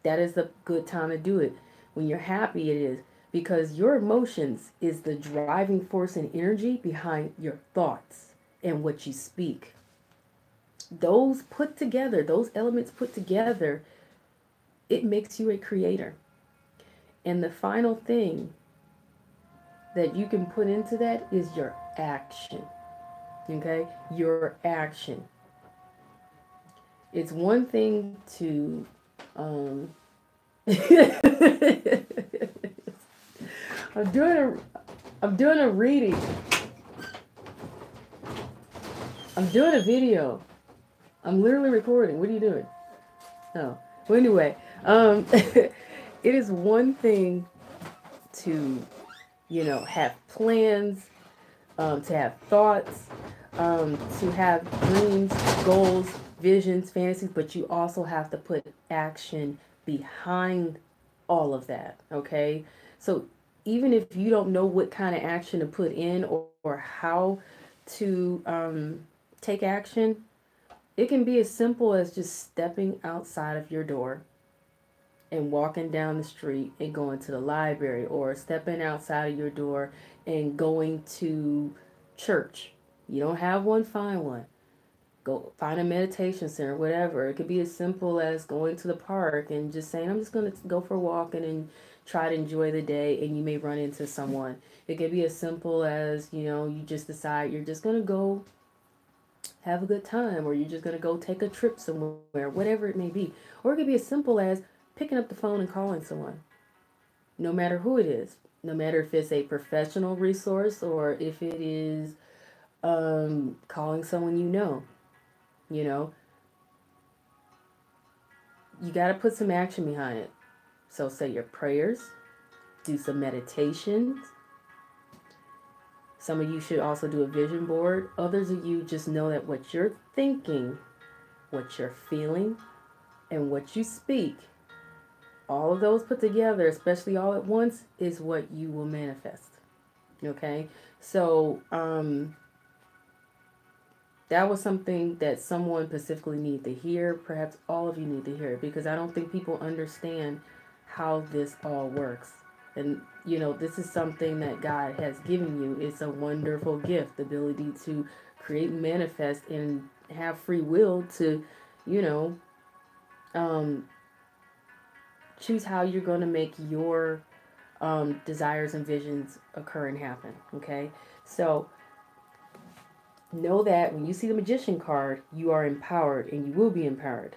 That is the good time to do it. When you're happy, it is. Because your emotions is the driving force and energy behind your thoughts and what you speak. Those put together, those elements put together, it makes you a creator. And the final thing that you can put into that is your action. Okay? Your action. It's one thing to I'm doing a reading. I'm doing a video. I'm literally recording. What are you doing? Oh. Well, anyway, it is one thing to, have plans, to have thoughts, to have dreams, goals, visions, fantasies, but you also have to put action behind all of that, okay? So even if you don't know what kind of action to put in or how to take action, it can be as simple as just stepping outside of your door and walking down the street and going to the library, or stepping outside of your door and going to church. You don't have one, find one. Go find a meditation center, whatever. It could be as simple as going to the park and just saying, I'm just going to go for a walk and try to enjoy the day, and you may run into someone. It could be as simple as, you just decide you're just going to go have a good time, or you're just going to go take a trip somewhere, whatever it may be. Or it could be as simple as picking up the phone and calling someone, no matter who it is, no matter if it's a professional resource or if it is calling someone you got to put some action behind it. So say your prayers, do some meditations. Some of you should also do a vision board. Others of you just know that what you're thinking, what you're feeling, and what you speak, all of those put together, especially all at once, is what you will manifest. Okay? So, that was something that someone specifically needed to hear. Perhaps all of you need to hear it, because I don't think people understand how this all works. And, you know, this is something that God has given you. It's a wonderful gift, the ability to create and manifest and have free will to, you know, um, choose how you're going to make your desires and visions occur and happen. Okay. So know that when you see the Magician card, you are empowered and you will be empowered.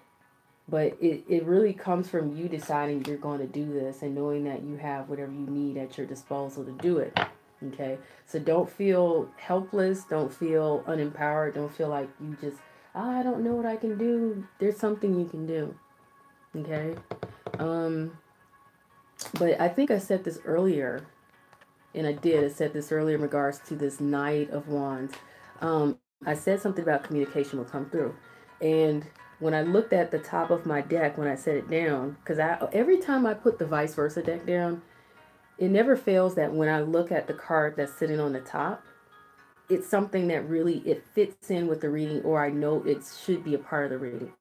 But it really comes from you deciding you're going to do this and knowing that you have whatever you need at your disposal to do it. Okay? So don't feel helpless. Don't feel unempowered. Don't feel like you just, I don't know what I can do. There's something you can do. Okay? But I think I said this earlier, and I said this earlier in regards to this Knight of Wands. I said something about communication will come through. And when I looked at the top of my deck, when I set it down, because every time I put the vice versa deck down, it never fails that when I look at the card that's sitting on the top, it's something that really, it fits in with the reading, or I know it should be a part of the reading.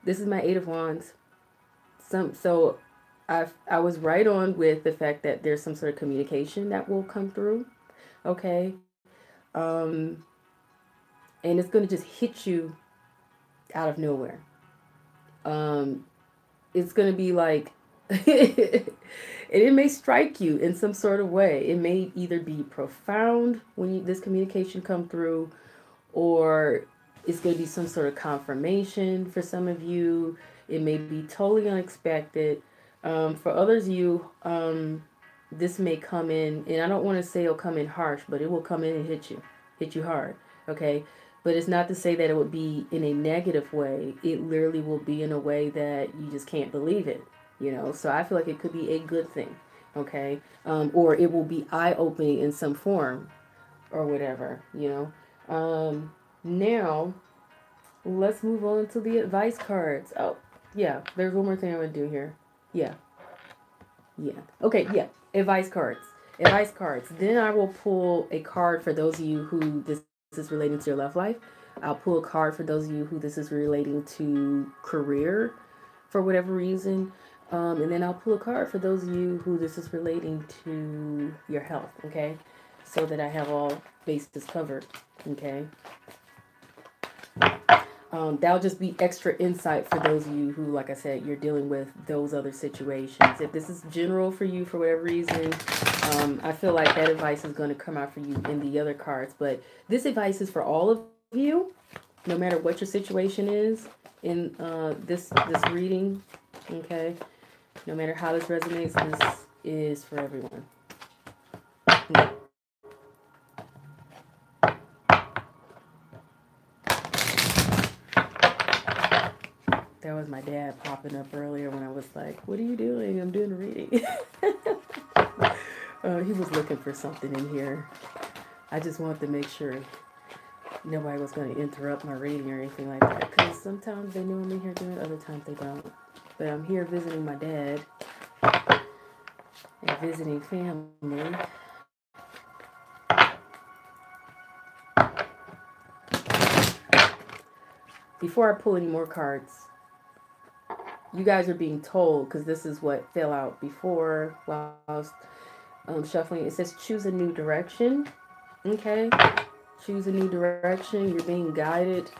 This is my Eight of Wands. So I was right on with the fact that there's some sort of communication that will come through. Okay. And it's going to just hit you out of nowhere. It's going to be like, and it may strike you in some sort of way. It may either be profound when this communication come through, or it's going to be some sort of confirmation for some of you. It may be totally unexpected. For others of you, this may come in, and I don't want to say it'll come in harsh, but it will come in and hit you hard. Okay. But it's not to say that it would be in a negative way. It literally will be in a way that you just can't believe it, you know. So I feel like it could be a good thing, okay? Or it will be eye-opening in some form or whatever, you know. Now, let's move on to the advice cards. Oh, yeah, there's one more thing I want to do here. Yeah. Okay, yeah, advice cards. Advice cards. Then I will pull a card for those of you who this is relating to your love life. I'll pull a card for those of you who this is relating to career for whatever reason. And then I'll pull a card for those of you who this is relating to your health, okay? So that I have all bases covered, okay? That'll just be extra insight for those of you who, like I said, you're dealing with those other situations. If this is general for you for whatever reason, I feel like that advice is going to come out for you in the other cards. But this advice is for all of you, no matter what your situation is in this reading, okay? No matter how this resonates, this is for everyone. Okay. That was my dad popping up earlier when I was like, what are you doing? I'm doing a reading. He was looking for something in here. I just wanted to make sure nobody was going to interrupt my reading or anything like that. Because sometimes they know I'm in here doing it, other times they don't. But I'm here visiting my dad and visiting family. Before I pull any more cards, you guys are being told, because this is what fell out before while I was shuffling. It says choose a new direction. Okay? Choose a new direction. You're being guided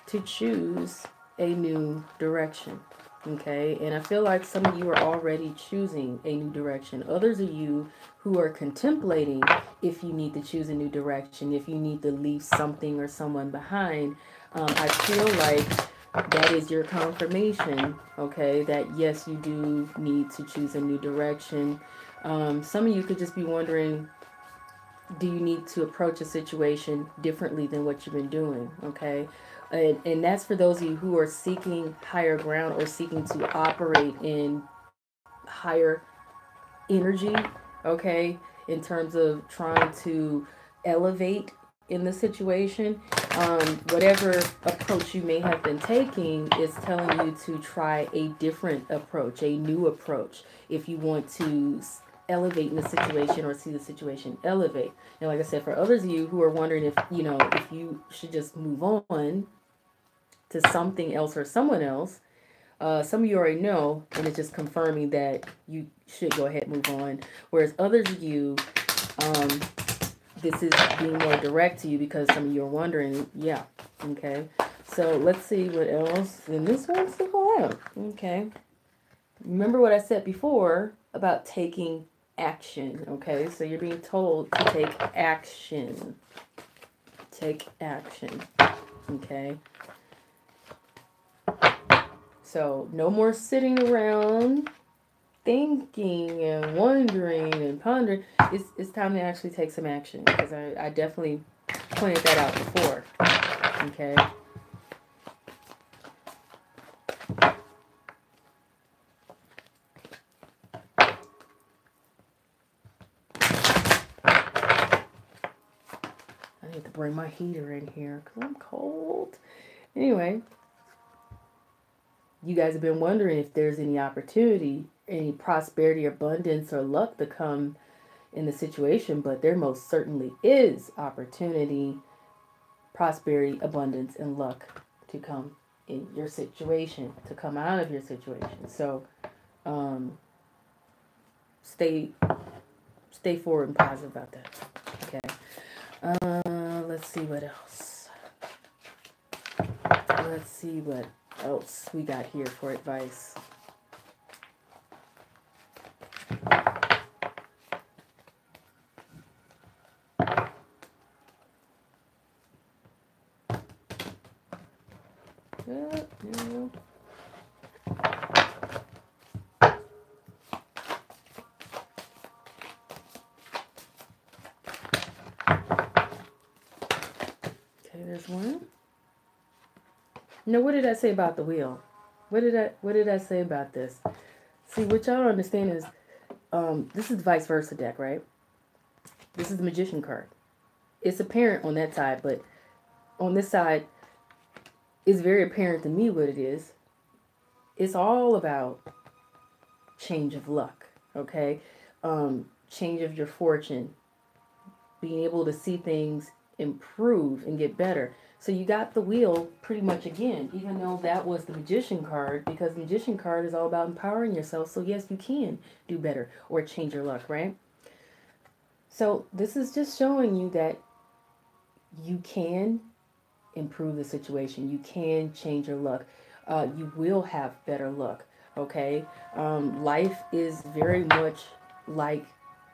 to choose a new direction. Okay? And I feel like some of you are already choosing a new direction. Others of you who are contemplating if you need to choose a new direction, if you need to leave something or someone behind, I feel like that is your confirmation, okay, that yes, you do need to choose a new direction. Some of you could just be wondering, do you need to approach a situation differently than what you've been doing, okay? And that's for those of you who are seeking higher ground or seeking to operate in higher energy, okay, in terms of trying to elevate in the situation. Whatever approach you may have been taking is telling you to try a different approach, a new approach, if you want to elevate in the situation or see the situation elevate. And like I said, for others of you who are wondering if, you know, if you should just move on to something else or someone else, Some of you already know, and it's just confirming that you should go ahead and move on. Whereas others of you, this is being more direct to you because some of you are wondering, yeah, okay. So let's see what else. And this one's the out. Okay. Remember what I said before about taking action, okay? So you're being told to take action. Take action, okay? So no more sitting around thinking and wondering and pondering. It's time to actually take some action, because I definitely pointed that out before, okay? I need to bring my heater in here because I'm cold. Anyway, you guys have been wondering if there's any opportunity, any prosperity, abundance, or luck to come in the situation, but there most certainly is opportunity, prosperity, abundance, and luck to come in your situation, to come out of your situation. So stay forward and positive about that. Okay. Let's see what else. Let's see what else we got here for advice. There's one. Now, what did I say about the wheel? What did I say about this? See, what y'all don't understand is, this is the vice versa deck, right? This is the Magician card. It's apparent on that side, but on this side, it's very apparent to me what it is. It's all about change of luck, okay? Change of your fortune, being able to see things improve and get better. So you got the wheel pretty much again, even though that was the Magician card, because the Magician card is all about empowering yourself. So yes, you can do better or change your luck, right? So this is just showing you that you can improve the situation. You can change your luck. You will have better luck, okay? Life is very much like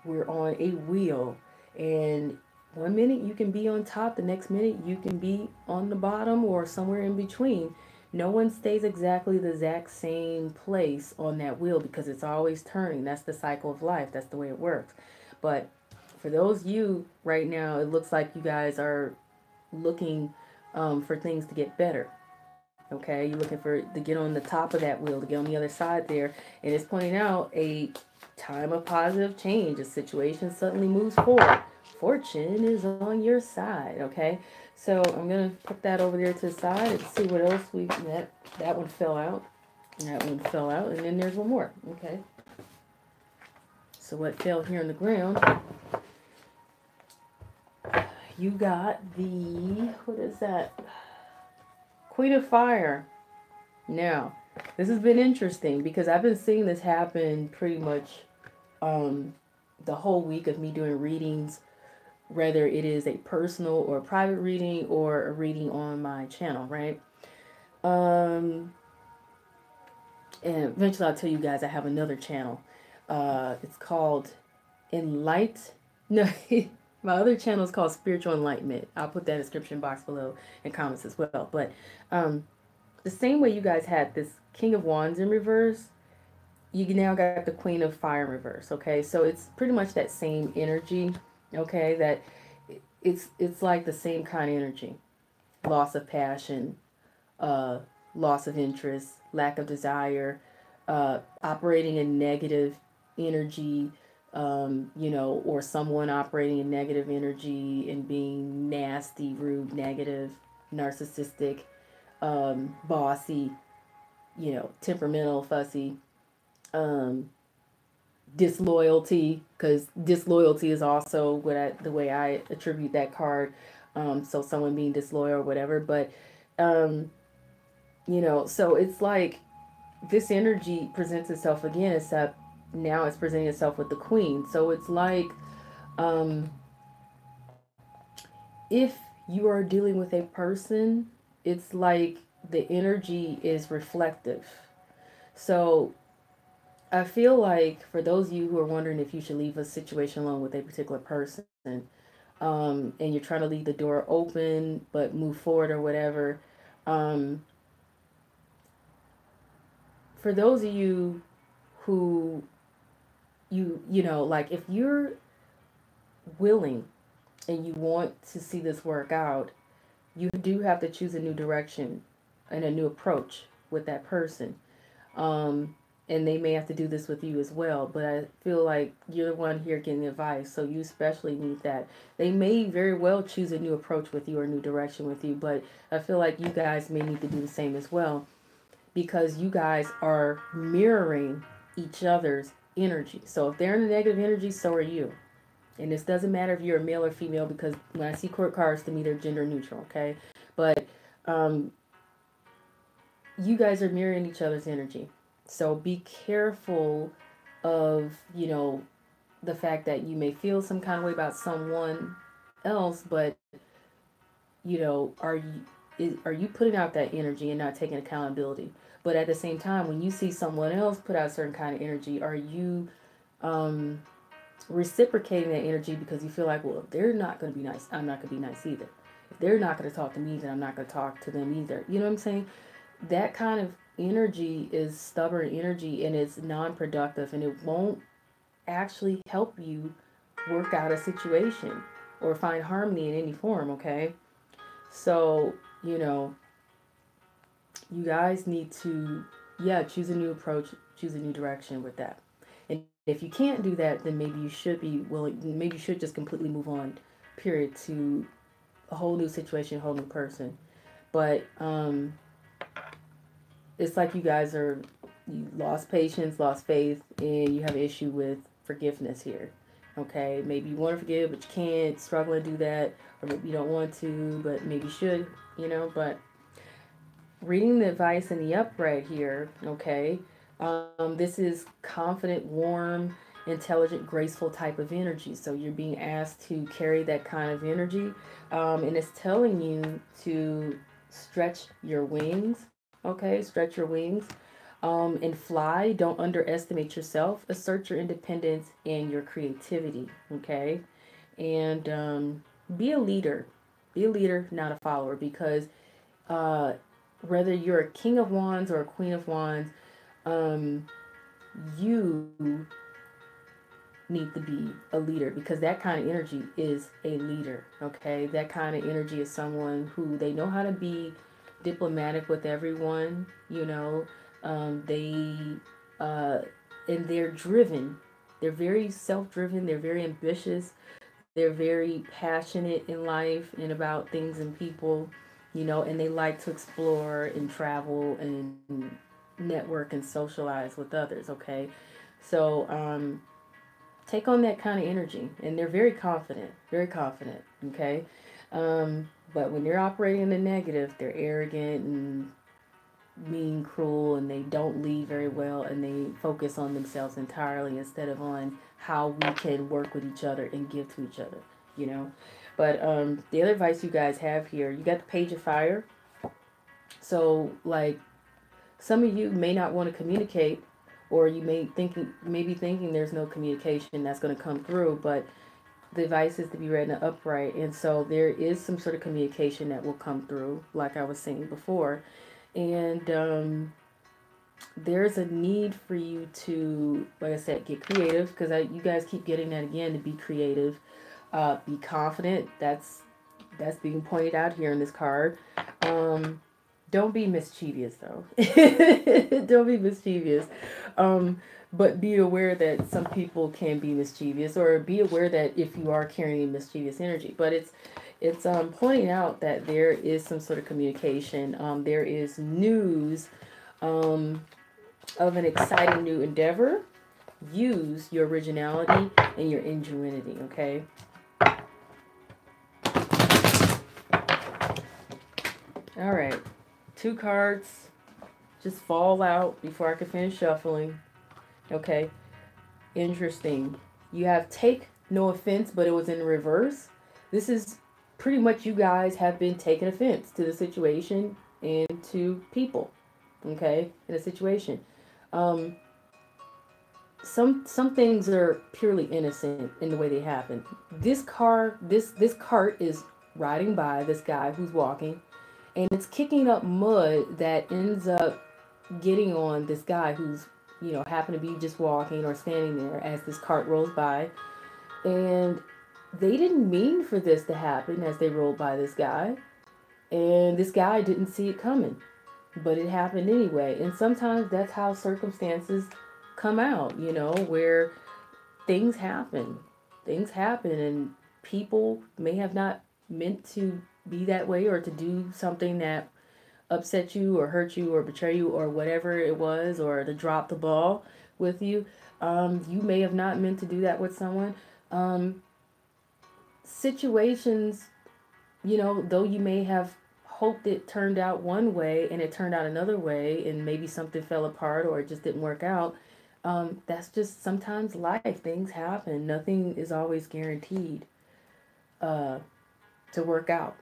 we're on a wheel, and one minute you can be on top, the next minute you can be on the bottom or somewhere in between. No one stays exactly the exact same place on that wheel because it's always turning. That's the cycle of life. That's the way it works. But for those of you right now, it looks like you guys are looking for things to get better. Okay, you're looking for to get on the top of that wheel, to get on the other side there. And it's pointing out a time of positive change. A situation suddenly moves forward. Fortune is on your side, okay? So I'm going to put that over there to the side and see what else we... That one fell out. That one fell out. And then there's one more, okay? So what fell here on the ground... You got the... What is that? Queen of Fire. Now, this has been interesting because I've been seeing this happen pretty much the whole week of me doing readings, whether it is a personal or a private reading or a reading on my channel, right? And eventually I'll tell you guys I have another channel. It's called No, my other channel is called Spiritual Enlightenment. I'll put that in the description box below and comments as well. But the same way you guys had this King of Wands in reverse, you now got the Queen of Fire in reverse, okay? So it's pretty much that same energy, okay? That it's like the same kind of energy. Loss of passion, loss of interest, lack of desire, operating in negative energy, you know, or someone operating in negative energy and being nasty, rude, negative, narcissistic, bossy, you know, temperamental, fussy, disloyalty, because disloyalty is also the way I attribute that card. So someone being disloyal or whatever, but, you know, so it's like this energy presents itself again, except now it's presenting itself with the Queen. So it's like, um, if you are dealing with a person, it's like the energy is reflective. So I feel like for those of you who are wondering if you should leave a situation alone with a particular person, and you're trying to leave the door open but move forward or whatever, um, for those of you who you know, like if you're willing and you want to see this work out, you do have to choose a new direction and a new approach with that person. Um, and they may have to do this with you as well. But I feel like you're the one here getting advice, so you especially need that. They may very well choose a new approach with you or a new direction with you, but I feel like you guys may need to do the same as well because you guys are mirroring each other's energy. So if they're in the negative energy, so are you. And this doesn't matter if you're a male or female because when I see court cards, to me they're gender neutral, okay? But um, you guys are mirroring each other's energy. So be careful of, you know, the fact that you may feel some kind of way about someone else, but you know, are you putting out that energy and not taking accountability? But at the same time, when you see someone else put out a certain kind of energy, are you um, reciprocating that energy because you feel like, well, if they're not going to be nice, I'm not going to be nice either. If they're not going to talk to me, then I'm not going to talk to them either. You know what I'm saying? That kind of energy is stubborn energy and it's non-productive and it won't actually help you work out a situation or find harmony in any form, okay? So, you know, you guys need to, yeah, choose a new approach, choose a new direction with that. And if you can't do that, then maybe you should be willing, maybe you should just completely move on, period, to a whole new situation, a whole new person. But it's like you guys are, you lost patience, lost faith, and you have an issue with forgiveness here. Okay, maybe you want to forgive, but you can't, struggle to do that, or maybe you don't want to, but maybe you should, you know. But reading the advice in the upright here, okay, this is confident, warm, intelligent, graceful type of energy. So you're being asked to carry that kind of energy, and it's telling you to stretch your wings, okay, stretch your wings. And fly. Don't underestimate yourself. Assert your independence and your creativity. Okay, and be a leader. Be a leader, not a follower. Because uh, whether you're a king of wands or a queen of wands, um, you need to be a leader because that kind of energy is a leader. Okay, that kind of energy is someone who they know how to be diplomatic with everyone. You know, they and they're driven. They're very self-driven. They're very ambitious. They're very passionate in life and about things and people. You know, and they like to explore and travel and network and socialize with others. Okay, so take on that kind of energy, and they're very confident. Okay, but when they're operating in the negative, they're arrogant and mean, cruel, and they don't lead very well, and they focus on themselves entirely instead of on how we can work with each other and give to each other, you know. But the other advice you guys have here, you got the Page of Fire. So like some of you may not want to communicate, or you may be thinking there's no communication that's going to come through, but the advice is to be read in the upright, and so there is some sort of communication that will come through, like I was saying before. And there's a need for you to, like I said, get creative, because you guys keep getting that again, to be creative, be confident. That's being pointed out here in this card. Don't be mischievous though. Don't be mischievous. But be aware that some people can be mischievous, or be aware that if you are carrying mischievous energy. But it's pointing out that there is some sort of communication. There is news of an exciting new endeavor. Use your originality and your ingenuity, okay? All right. 2 cards just fall out before I could finish shuffling. Okay, interesting. You have take no offense, but it was in reverse. This is pretty much you guys have been taking offense to the situation and to people. Okay, in a situation. Um, some things are purely innocent in the way they happen. This cart is riding by this guy who's walking, and it's kicking up mud that ends up getting on this guy who's happened to be just walking or standing there as this cart rolls by, and they didn't mean for this to happen as they rolled by this guy, and this guy didn't see it coming, but it happened anyway. And sometimes that's how circumstances come out, where things happen and people may have not meant to be that way or to do something that upset you or hurt you or betray you or whatever it was, or to drop the ball with you. You may have not meant to do that with someone. Situations, though you may have hoped it turned out one way and it turned out another way, and maybe something fell apart or it just didn't work out. That's just sometimes life. Things happen. Nothing is always guaranteed to work out.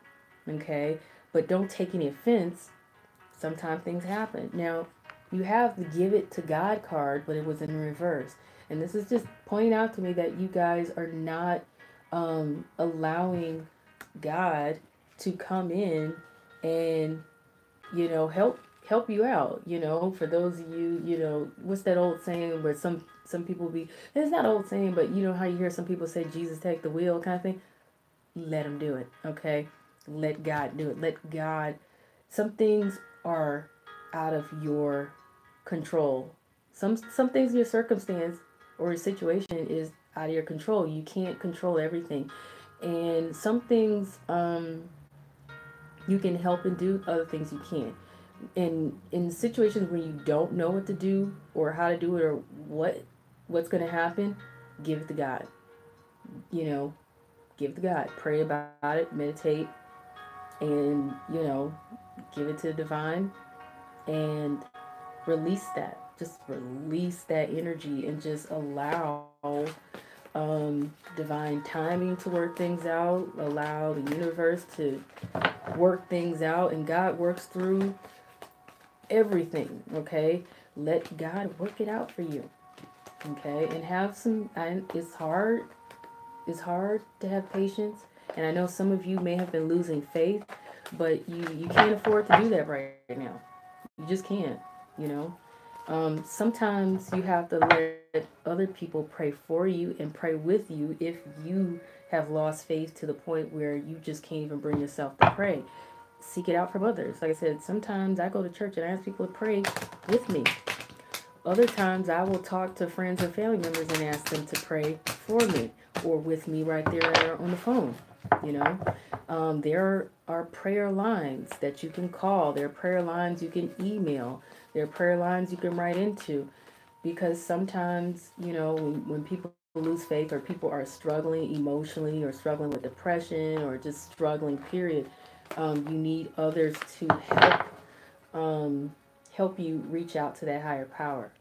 Okay? But don't take any offense. Sometimes things happen. Now, you have the give it to God card, but it was in reverse. And this is just pointing out to me that you guys are not allowing God to come in and, help you out. For those of you, what's that old saying where some people be, it's not old saying, but how you hear some people say, Jesus take the wheel kind of thing. Let him do it. Okay. Let God do it. Let God, some things are out of your control. Some things in your circumstance or your situation is out of your control. You can't control everything. And some things you can help and do, other things you can't. And in situations where you don't know what to do or how to do it or what's going to happen, give it to God. Give it to God. Pray about it, meditate, and give it to the divine and release that. Just release that energy and just allow divine timing to work things out. Allow the universe to work things out, and God works through everything. Okay, let God work it out for you. Okay, and have some. And it's hard to have patience, and I know some of you may have been losing faith, but you can't afford to do that right now. You just can't. Sometimes you have to let other people pray for you and pray with you if you have lost faith to the point where you just can't even bring yourself to pray. Seek it out from others. Like I said, sometimes I go to church and I ask people to pray with me. Other times I will talk to friends and family members and ask them to pray for me or with me right there on the phone. There are prayer lines that you can call. There are prayer lines you can email. There are prayer lines you can write into. Because sometimes, when people lose faith or people are struggling emotionally or struggling with depression or just struggling, period, you need others to help you reach out to that higher power.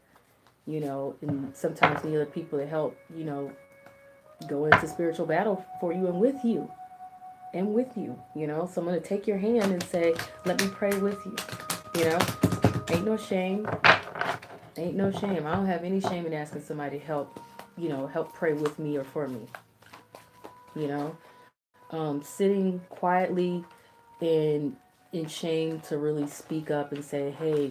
And sometimes you need other people to help, go into spiritual battle for you and with you. Someone to take your hand and say, let me pray with you. Ain't no shame. I don't have any shame in asking somebody to help pray with me or for me. Sitting quietly and in shame to really speak up and say, hey,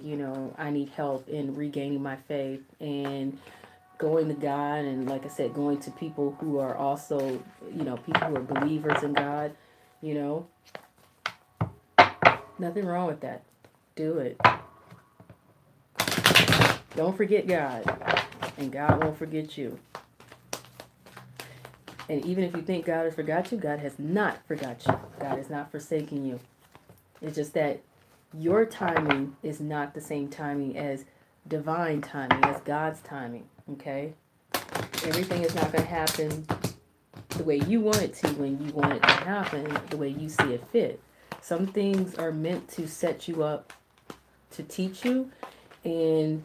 I need help in regaining my faith, and going to God, and like I said, going to people who are also, people who are believers in God, nothing wrong with that. Do it. Don't forget God, and God won't forget you. And even if you think God has forgot you, God has not forgot you. God has not forsaken you. It's just that your timing is not the same timing as divine timing, as God's timing, okay? Everything is not going to happen the way you want it to when you want it to happen, the way you see it fit. Some things are meant to set you up to teach you, and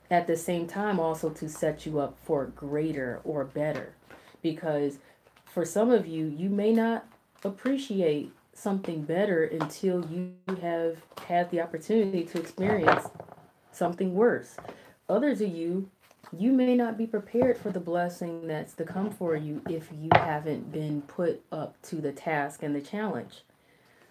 at the same time also to set you up for greater or better. Because for some of you, you may not appreciate something better until you have had the opportunity to experience something worse. Others of you, you may not be prepared for the blessing that's to come for you if you haven't been put up to the task and the challenge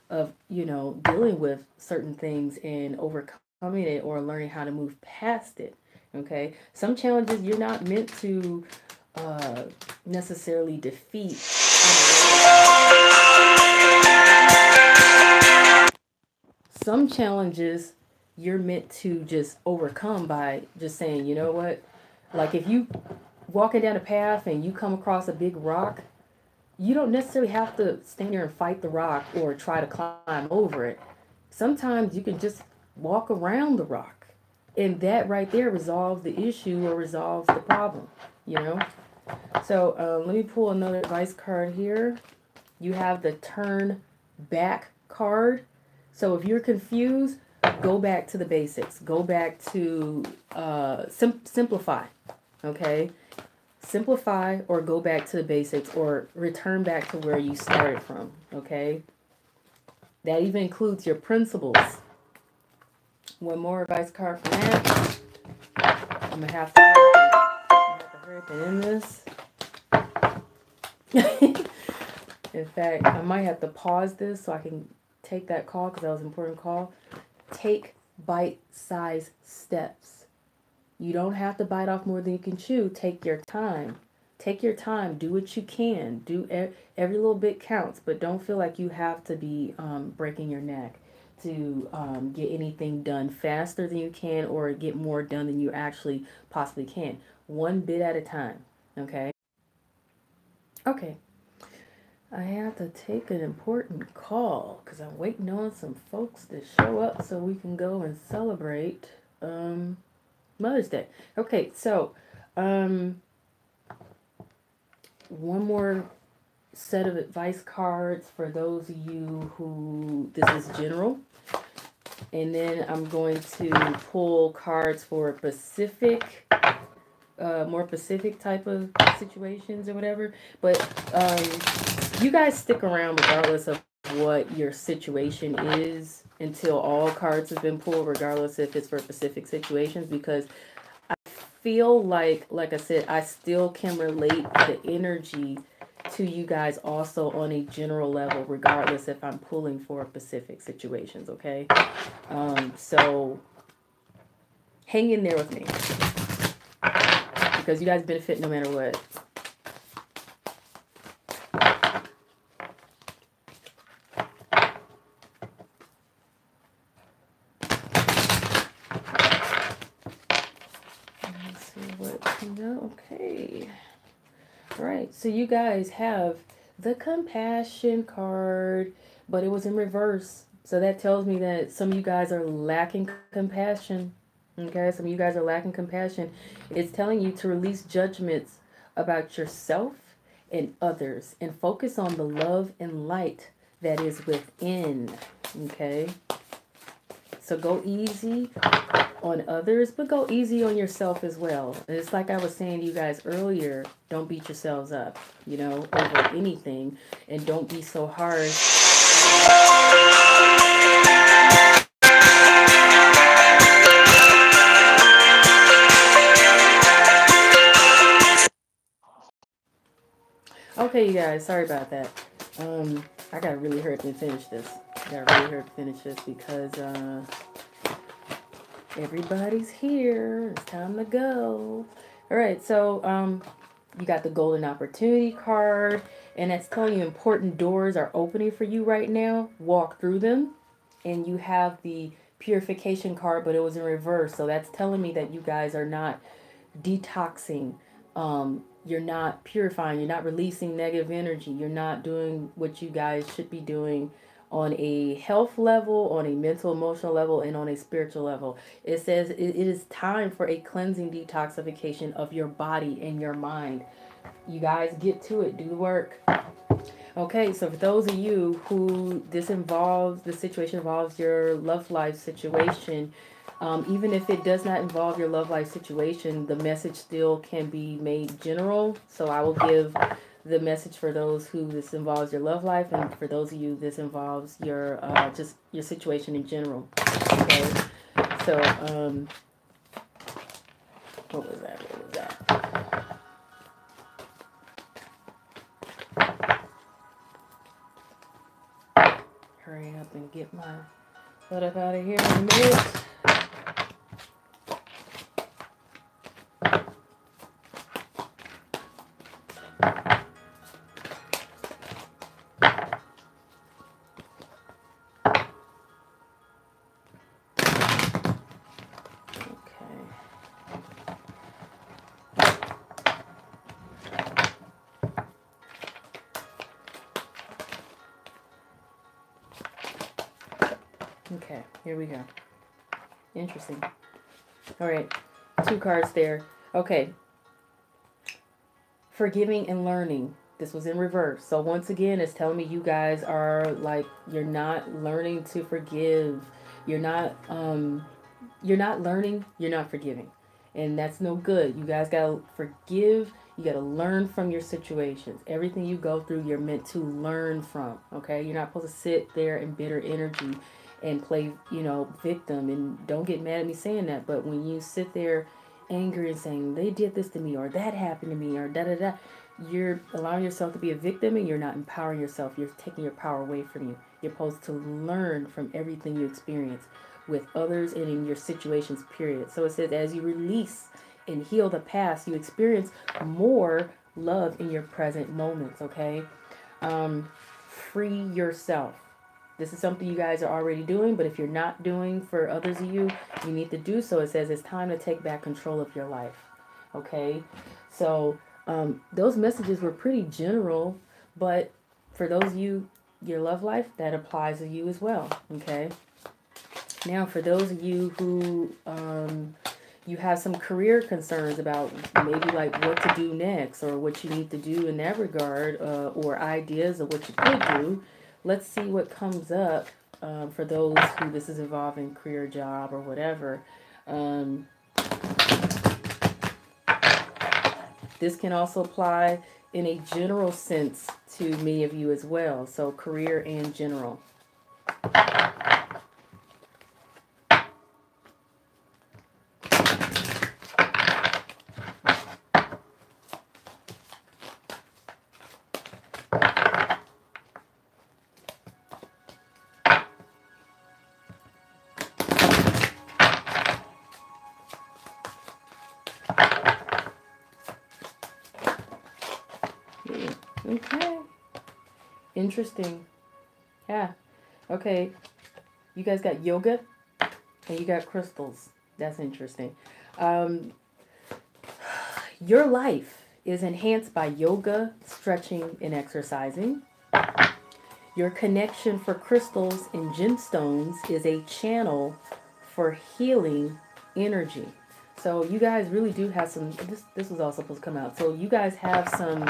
of, dealing with certain things and overcoming it or learning how to move past it. Okay? Some challenges you're not meant to necessarily defeat. Some challenges you're meant to just overcome by just saying, you know what? Like if you walking down a path and you come across a big rock, you don't necessarily have to stand there and fight the rock or try to climb over it. Sometimes you can just walk around the rock, and that right there resolves the issue or resolves the problem, So let me pull another advice card here. You have the turn back card. So if you're confused, go back to the basics. Go back to simplify, okay? Simplify or go back to the basics or return back to where you started from, okay? That even includes your principles. One more advice card for that. I'm going to have to hurry up and end this. In fact, I might have to pause this so I can take that call because that was an important call. Take bite-sized steps. You don't have to bite off more than you can chew. Take your time. Take your time. Do what you can. Do every little bit counts, but don't feel like you have to be breaking your neck to get anything done faster than you can or get more done than you actually possibly can. One bit at a time, okay? Okay. I have to take an important call because I'm waiting on some folks to show up so we can go and celebrate Mother's Day. Okay, so one more set of advice cards for those of you who this is general. And then I'm going to pull cards for Pacific, more Pacific type of situations or whatever. But you guys stick around regardless of what your situation is until all cards have been pulled, regardless if it's for Pacific situations, because I feel like I said, I still can relate the energy to you guys also on a general level, regardless if I'm pulling for Pacific situations, okay? So hang in there with me because you guys benefit no matter what. Okay. All right. So you guys have the compassion card, but it was in reverse. So that tells me that some of you guys are lacking compassion. Okay. Some of you guys are lacking compassion. It's telling you to release judgments about yourself and others and focus on the love and light that is within. Okay. So go easy on others, but go easy on yourself as well. And it's like I was saying to you guys earlier, don't beat yourselves up, over anything, and don't be so hard. Okay, you guys, sorry about that. I gotta really hurry up and finish this. Because everybody's here. It's time to go. All right, so you got the golden opportunity card, and that's telling you important doors are opening for you right now. Walk through them. And you have the purification card, but it was in reverse. So that's telling me that you guys are not detoxing. You're not purifying. You're not releasing negative energy. You're not doing what you guys should be doing on a health level, on a mental, emotional level, and on a spiritual level. It says it is time for a cleansing detoxification of your body and your mind. You guys get to it. Do the work. Okay, so for those of you who this situation involves your love life situation, Even if it does not involve your love life situation, the message still can be made general. So I will give the message for those who this involves your love life, and for those of you this involves your just your situation in general. Okay, so what was that? What was that? Hurry up and get my butt up out of here in a minute. Okay, here we go. Interesting. All right, 2 cards there. Okay. Forgiving and learning. This was in reverse. So once again, it's telling me you guys are like, you're not learning to forgive. You're not learning, you're not forgiving. And that's no good. You guys gotta forgive. You gotta learn from your situations. Everything you go through, you're meant to learn from. Okay? You're not supposed to sit there in bitter energy and play, you know, victim. And don't get mad at me saying that, but when you sit there angry and saying they did this to me, or that happened to me, or da da da, you're allowing yourself to be a victim, and you're not empowering yourself. You're taking your power away from you. You're supposed to learn from everything you experience with others and in your situations, period. So it says, as you release and heal the past, you experience more love in your present moments. Okay, free yourself. This is something you guys are already doing, but if you're not doing for others of you, you need to do so. It says it's time to take back control of your life. Okay? So those messages were pretty general, but for those of you, your love life, that applies to you as well. Okay? Now, for those of you who you have some career concerns about maybe like what to do next, or what you need to do in that regard, or ideas of what you could do, let's see what comes up for those who this is involving, career, job, or whatever. This can also apply in a general sense to many of you as well. So career and general. Okay. Interesting. Yeah. Okay. You guys got yoga and you got crystals. That's interesting. Your life is enhanced by yoga, stretching, and exercising. Your connection for crystals and gemstones is a channel for healing energy. So you guys really do have some, this was also supposed to come out. So you guys have some,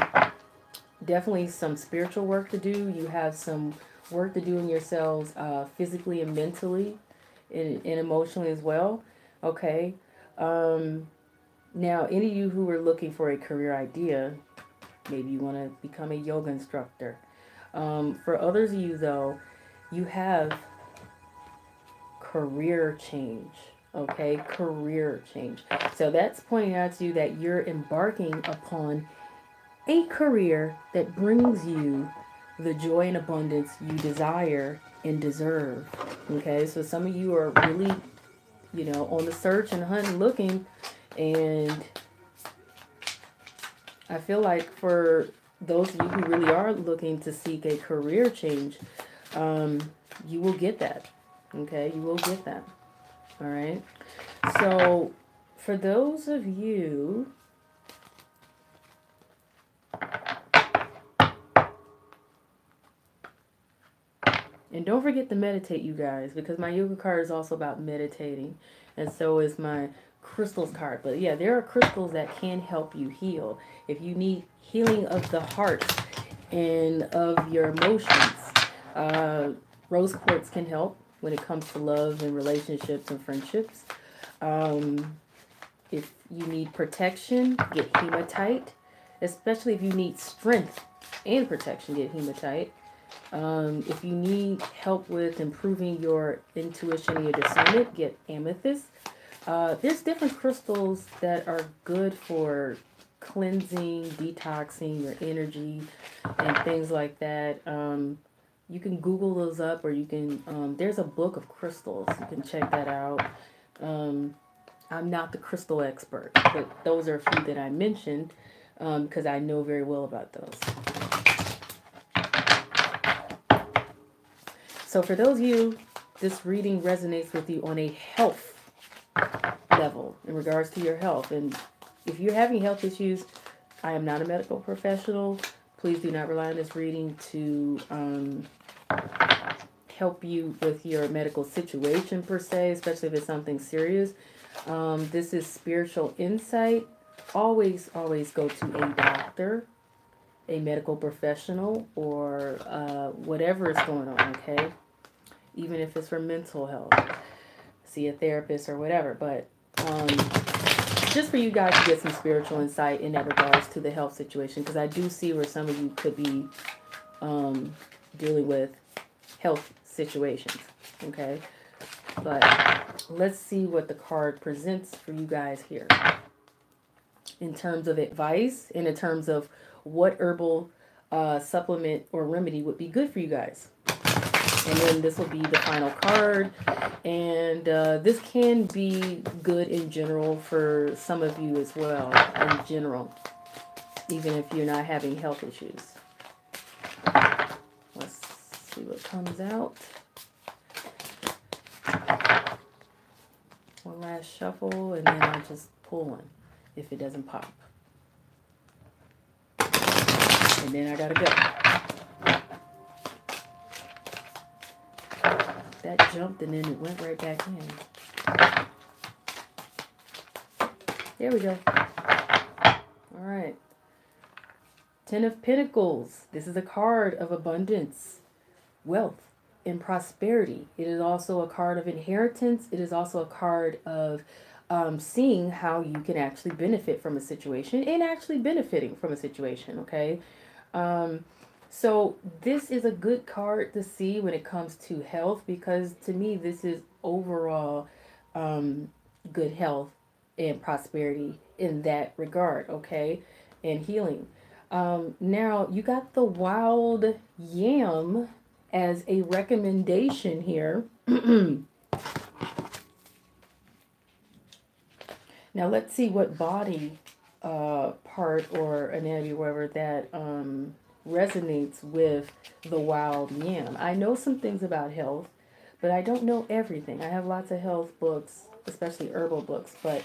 definitely some spiritual work to do. You have some work to do in yourselves physically and mentally and emotionally as well. Okay. Now, any of you who are looking for a career idea, maybe you want to become a yoga instructor. For others of you, though, you have career change. Okay, career change. So that's pointing out to you that you're embarking upon a career that brings you the joy and abundance you desire and deserve. Okay, so some of you are really, you know, on the search and hunt and looking, and I feel like for those of you who really are looking to seek a career change, you will get that. Okay, you will get that. All right. So for those of you and don't forget to meditate, you guys, because my yoga card is also about meditating, and so is my crystals card. But yeah, there are crystals that can help you heal. If you need healing of the heart and of your emotions, rose quartz can help when it comes to love and relationships and friendships. If you need protection, get hematite. Especially if you need strength and protection, get hematite. If you need help with improving your intuition and your discernment, get amethyst. There's different crystals that are good for cleansing, detoxing your energy, and things like that. You can Google those up, or you can, there's a book of crystals. You can check that out. I'm not the crystal expert, but those are a few that I mentioned because I know very well about those. So for those of you, this reading resonates with you on a health level in regards to your health. And if you're having health issues, I am not a medical professional. Please do not rely on this reading to help you with your medical situation per se, especially if it's something serious. This is spiritual insight. Always go to a doctor, a medical professional, or whatever is going on, okay? Even if it's for mental health. See a therapist or whatever. But just for you guys to get some spiritual insight in that regards to the health situation, because I do see where some of you could be dealing with health situations, okay? But let's see what the card presents for you guys here in terms of advice and in terms of what herbal supplement or remedy would be good for you guys. And then this will be the final card. And this can be good in general for some of you as well, in general, even if you're not having health issues. Let's see what comes out. One last shuffle, and then I'll just pull one if it doesn't pop. And then I gotta go. That jumped and then it went right back in. There we go. All right. Ten of Pentacles. This is a card of abundance, wealth, and prosperity. It is also a card of inheritance. It is also a card of seeing how you can actually benefit from a situation and actually benefiting from a situation, okay? So this is a good card to see when it comes to health, because to me this is overall good health and prosperity in that regard, okay? And healing. Now you got the wild yam as a recommendation here. Now let's see what body part or anatomy, wherever that resonates with the wild yam. I know some things about health, but I don't know everything. I have lots of health books, especially herbal books, but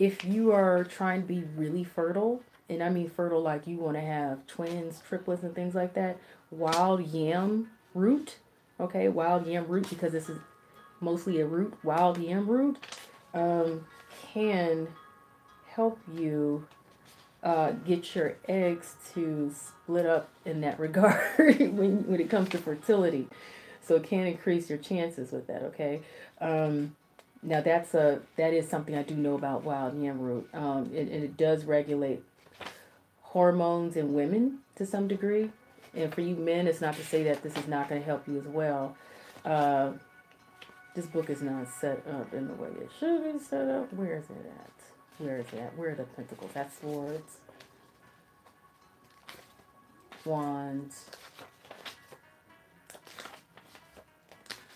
if you are trying to be really fertile, and I mean fertile like you want to have twins, triplets, and things like that, wild yam root, okay, wild yam root, because this is mostly a root, wild yam root, can help you get your eggs to split up in that regard when it comes to fertility. So it can increase your chances with that, okay? Now that is something I do know about wild yam root. And it does regulate hormones in women to some degree. And for you men, it's not to say that this is not going to help you as well. This book is not set up in the way it should be set up. Where is it at? Where is it at? Where are the pentacles? That's swords. Wands.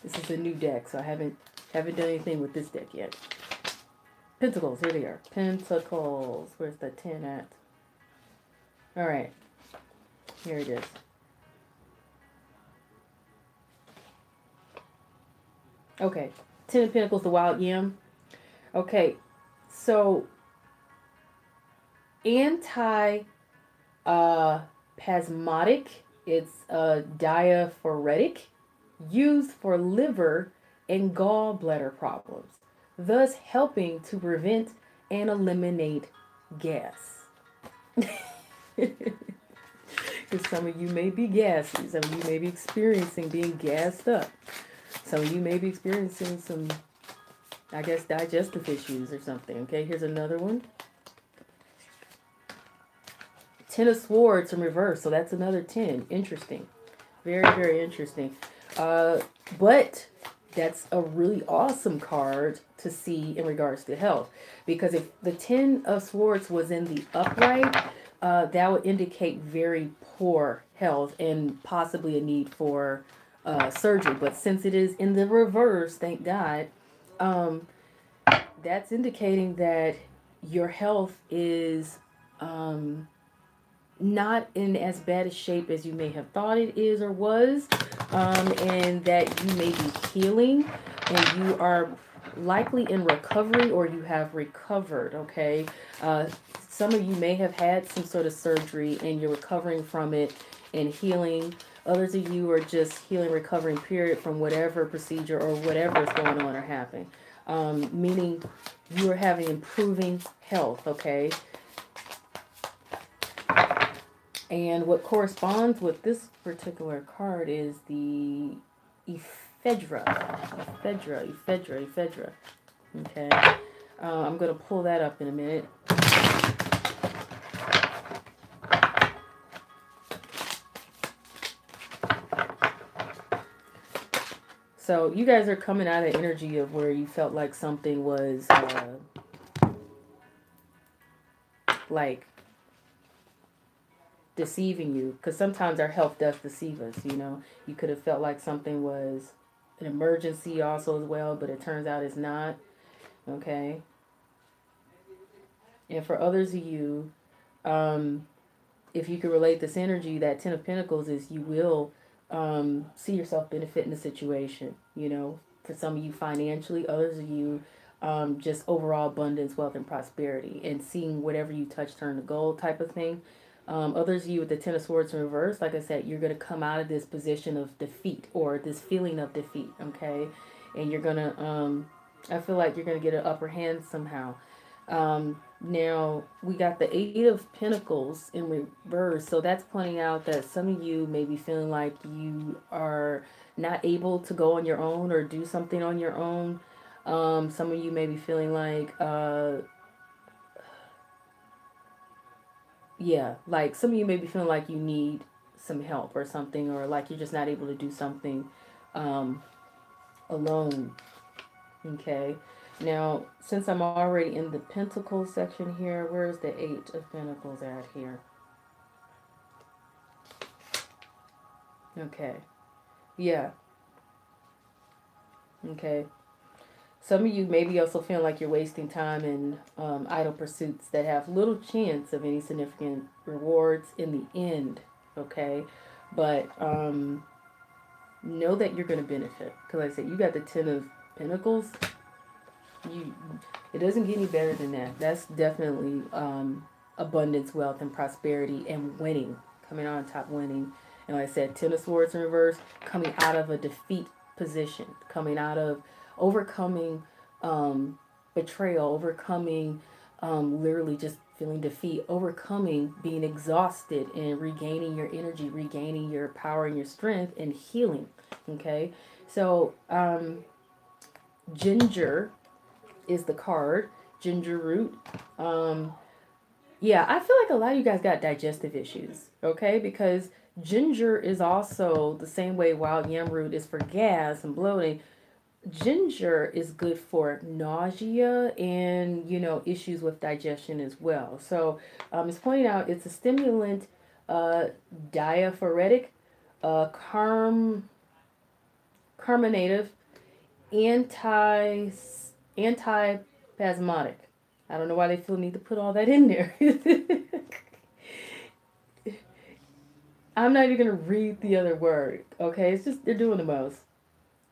This is a new deck, so I haven't done anything with this deck yet. Pentacles, here they are. Pentacles. Where's the 10 at? Alright. Here it is. Okay. 10 of Pentacles, the wild yam. Okay. So, anti-pasmotic, it's diaphoretic, used for liver and gallbladder problems, thus helping to prevent and eliminate gas. because some of you may be gassy. Some of you may be experiencing being gassed up. Some of you may be experiencing some, I guess, digestive issues or something. Okay, here's another one. Ten of Swords in reverse, so that's another 10. Interesting. Very, very interesting. But that's a really awesome card to see in regards to health. Because if the 10 of Swords was in the upright, that would indicate very poor health and possibly a need for surgery. But since it is in the reverse, thank God, that's indicating that your health is not in as bad a shape as you may have thought it is or was, and that you may be healing and you are likely in recovery or you have recovered. Okay, some of you may have had some sort of surgery and you're recovering from it and healing. Others of you are just healing, recovering, period, from whatever procedure or whatever is going on or happening, meaning you are having improving health. Okay. And what corresponds with this particular card is the ephedra. Ephedra. Okay. I'm going to pull that up in a minute. So you guys are coming out of energy of where you felt like something was like deceiving you, because sometimes our health does deceive us. You know, you could have felt like something was an emergency also as well, but it turns out it's not. Okay. And for others of you, if you could relate this energy, that 10 of Pentacles is you will see yourself benefit in the situation. You know, for some of you financially, others of you just overall abundance, wealth, and prosperity, and seeing whatever you touch turn to gold type of thing. Others of you with the 10 of Swords in reverse, like I said, you're going to come out of this position of defeat or this feeling of defeat, okay? And you're going to, I feel like you're going to get an upper hand somehow. Now, we got the 8 of Pentacles in reverse, so that's pointing out that some of you may be feeling like you are not able to go on your own or do something on your own. Some of you may be feeling like... yeah, like some of you may be feeling like you need some help or something, or like you're just not able to do something alone. Okay. Now, since I'm already in the Pentacles section here, where's the 8 of Pentacles at here? Okay. Yeah. Okay. Some of you may be also feeling like you're wasting time in idle pursuits that have little chance of any significant rewards in the end, okay? But know that you're going to benefit. Because like I said, you got the 10 of Pentacles. It doesn't get any better than that. That's definitely abundance, wealth, and prosperity and winning. Coming on top, winning. And like I said, 10 of Swords in reverse, coming out of a defeat position. Coming out of overcoming betrayal, overcoming literally just feeling defeat, overcoming being exhausted and regaining your energy, regaining your power and your strength and healing. Okay, so ginger is the card, ginger root. Yeah, I feel like a lot of you guys got digestive issues, okay, because ginger is also the same way wild yam root is for gas and bloating. Ginger is good for nausea and, you know, issues with digestion as well. So it's pointing out it's a stimulant, diaphoretic, carminative, antispasmodic. I don't know why they feel the need to put all that in there. I'm not even going to read the other word, okay? It's just, they're doing the most.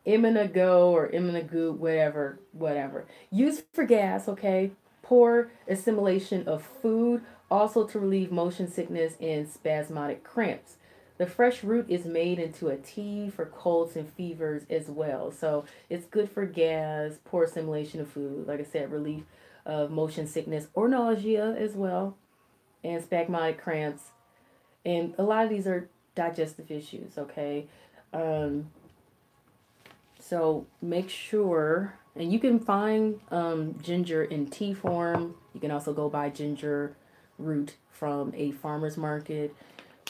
Immunogo or immunogoop, whatever. Used for gas, okay? Poor assimilation of food, also to relieve motion sickness and spasmodic cramps. The fresh root is made into a tea for colds and fevers as well. So it's good for gas, poor assimilation of food, like I said, relief of motion sickness or nausea as well, and spasmodic cramps. And a lot of these are digestive issues, okay? So make sure, and you can find ginger in tea form. You can also go buy ginger root from a farmer's market.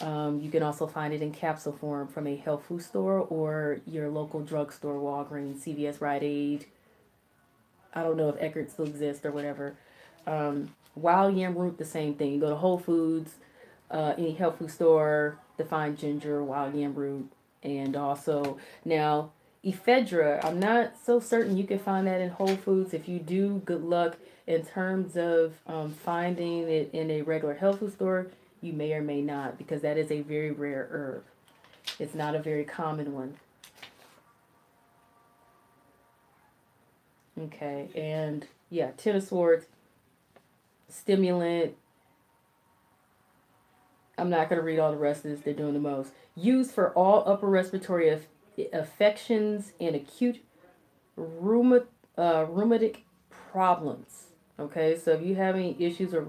You can also find it in capsule form from a health food store or your local drugstore, Walgreens, CVS, Rite Aid. I don't know if Eckerd still exists or whatever. Wild yam root, the same thing. You go to Whole Foods, any health food store to find ginger, wild yam root, and also now ephedra. I'm not so certain you can find that in Whole Foods. If you do, good luck. In terms of finding it in a regular health food store, you may or may not, because that is a very rare herb. It's not a very common one. Okay, and yeah, Ten of Swords, stimulant. I'm not going to read all the rest of this. They're doing the most. Used for all upper respiratory affections and acute rheumatic problems. Okay, so if you have any issues with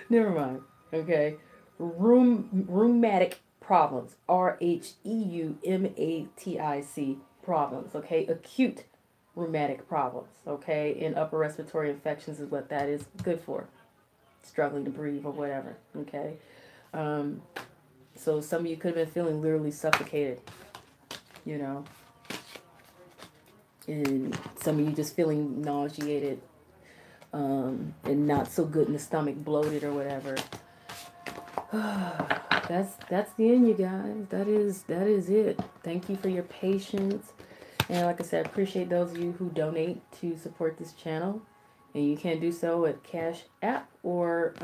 never mind. Okay, rheumatic problems. Rheumatic problems. Okay, acute rheumatic problems. Okay, and upper respiratory infections is what that is good for. Struggling to breathe or whatever. Okay, so some of you could have been feeling literally suffocated. You know, and some of you just feeling nauseated, and not so good in the stomach, bloated or whatever. That's the end, you guys. That is it. Thank you for your patience. And like I said, I appreciate those of you who donate to support this channel. And you can do so at Cash App or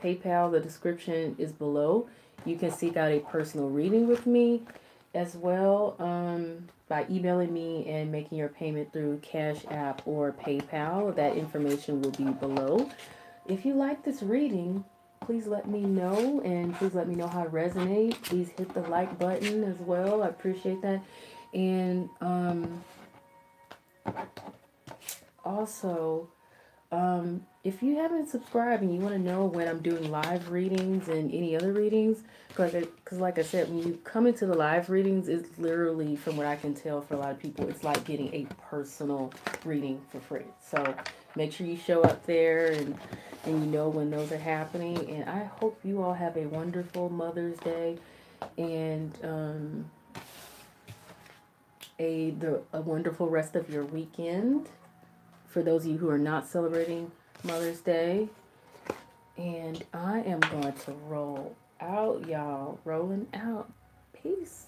PayPal. The description is below. You can seek out a personal reading with me as well by emailing me and making your payment through Cash App or PayPal. That information will be below. If you like this reading, please let me know, and please let me know how it resonates. Please hit the like button as well. I appreciate that. And also, if you haven't subscribed and you want to know when I'm doing live readings and any other readings, because like I said, when you come into the live readings, it's literally, from what I can tell for a lot of people, it's like getting a personal reading for free. So make sure you show up there and you know when those are happening. And I hope you all have a wonderful Mother's Day and a wonderful rest of your weekend. For those of you who are not celebrating Mother's Day. And I am going to roll out, y'all. Rolling out. Peace.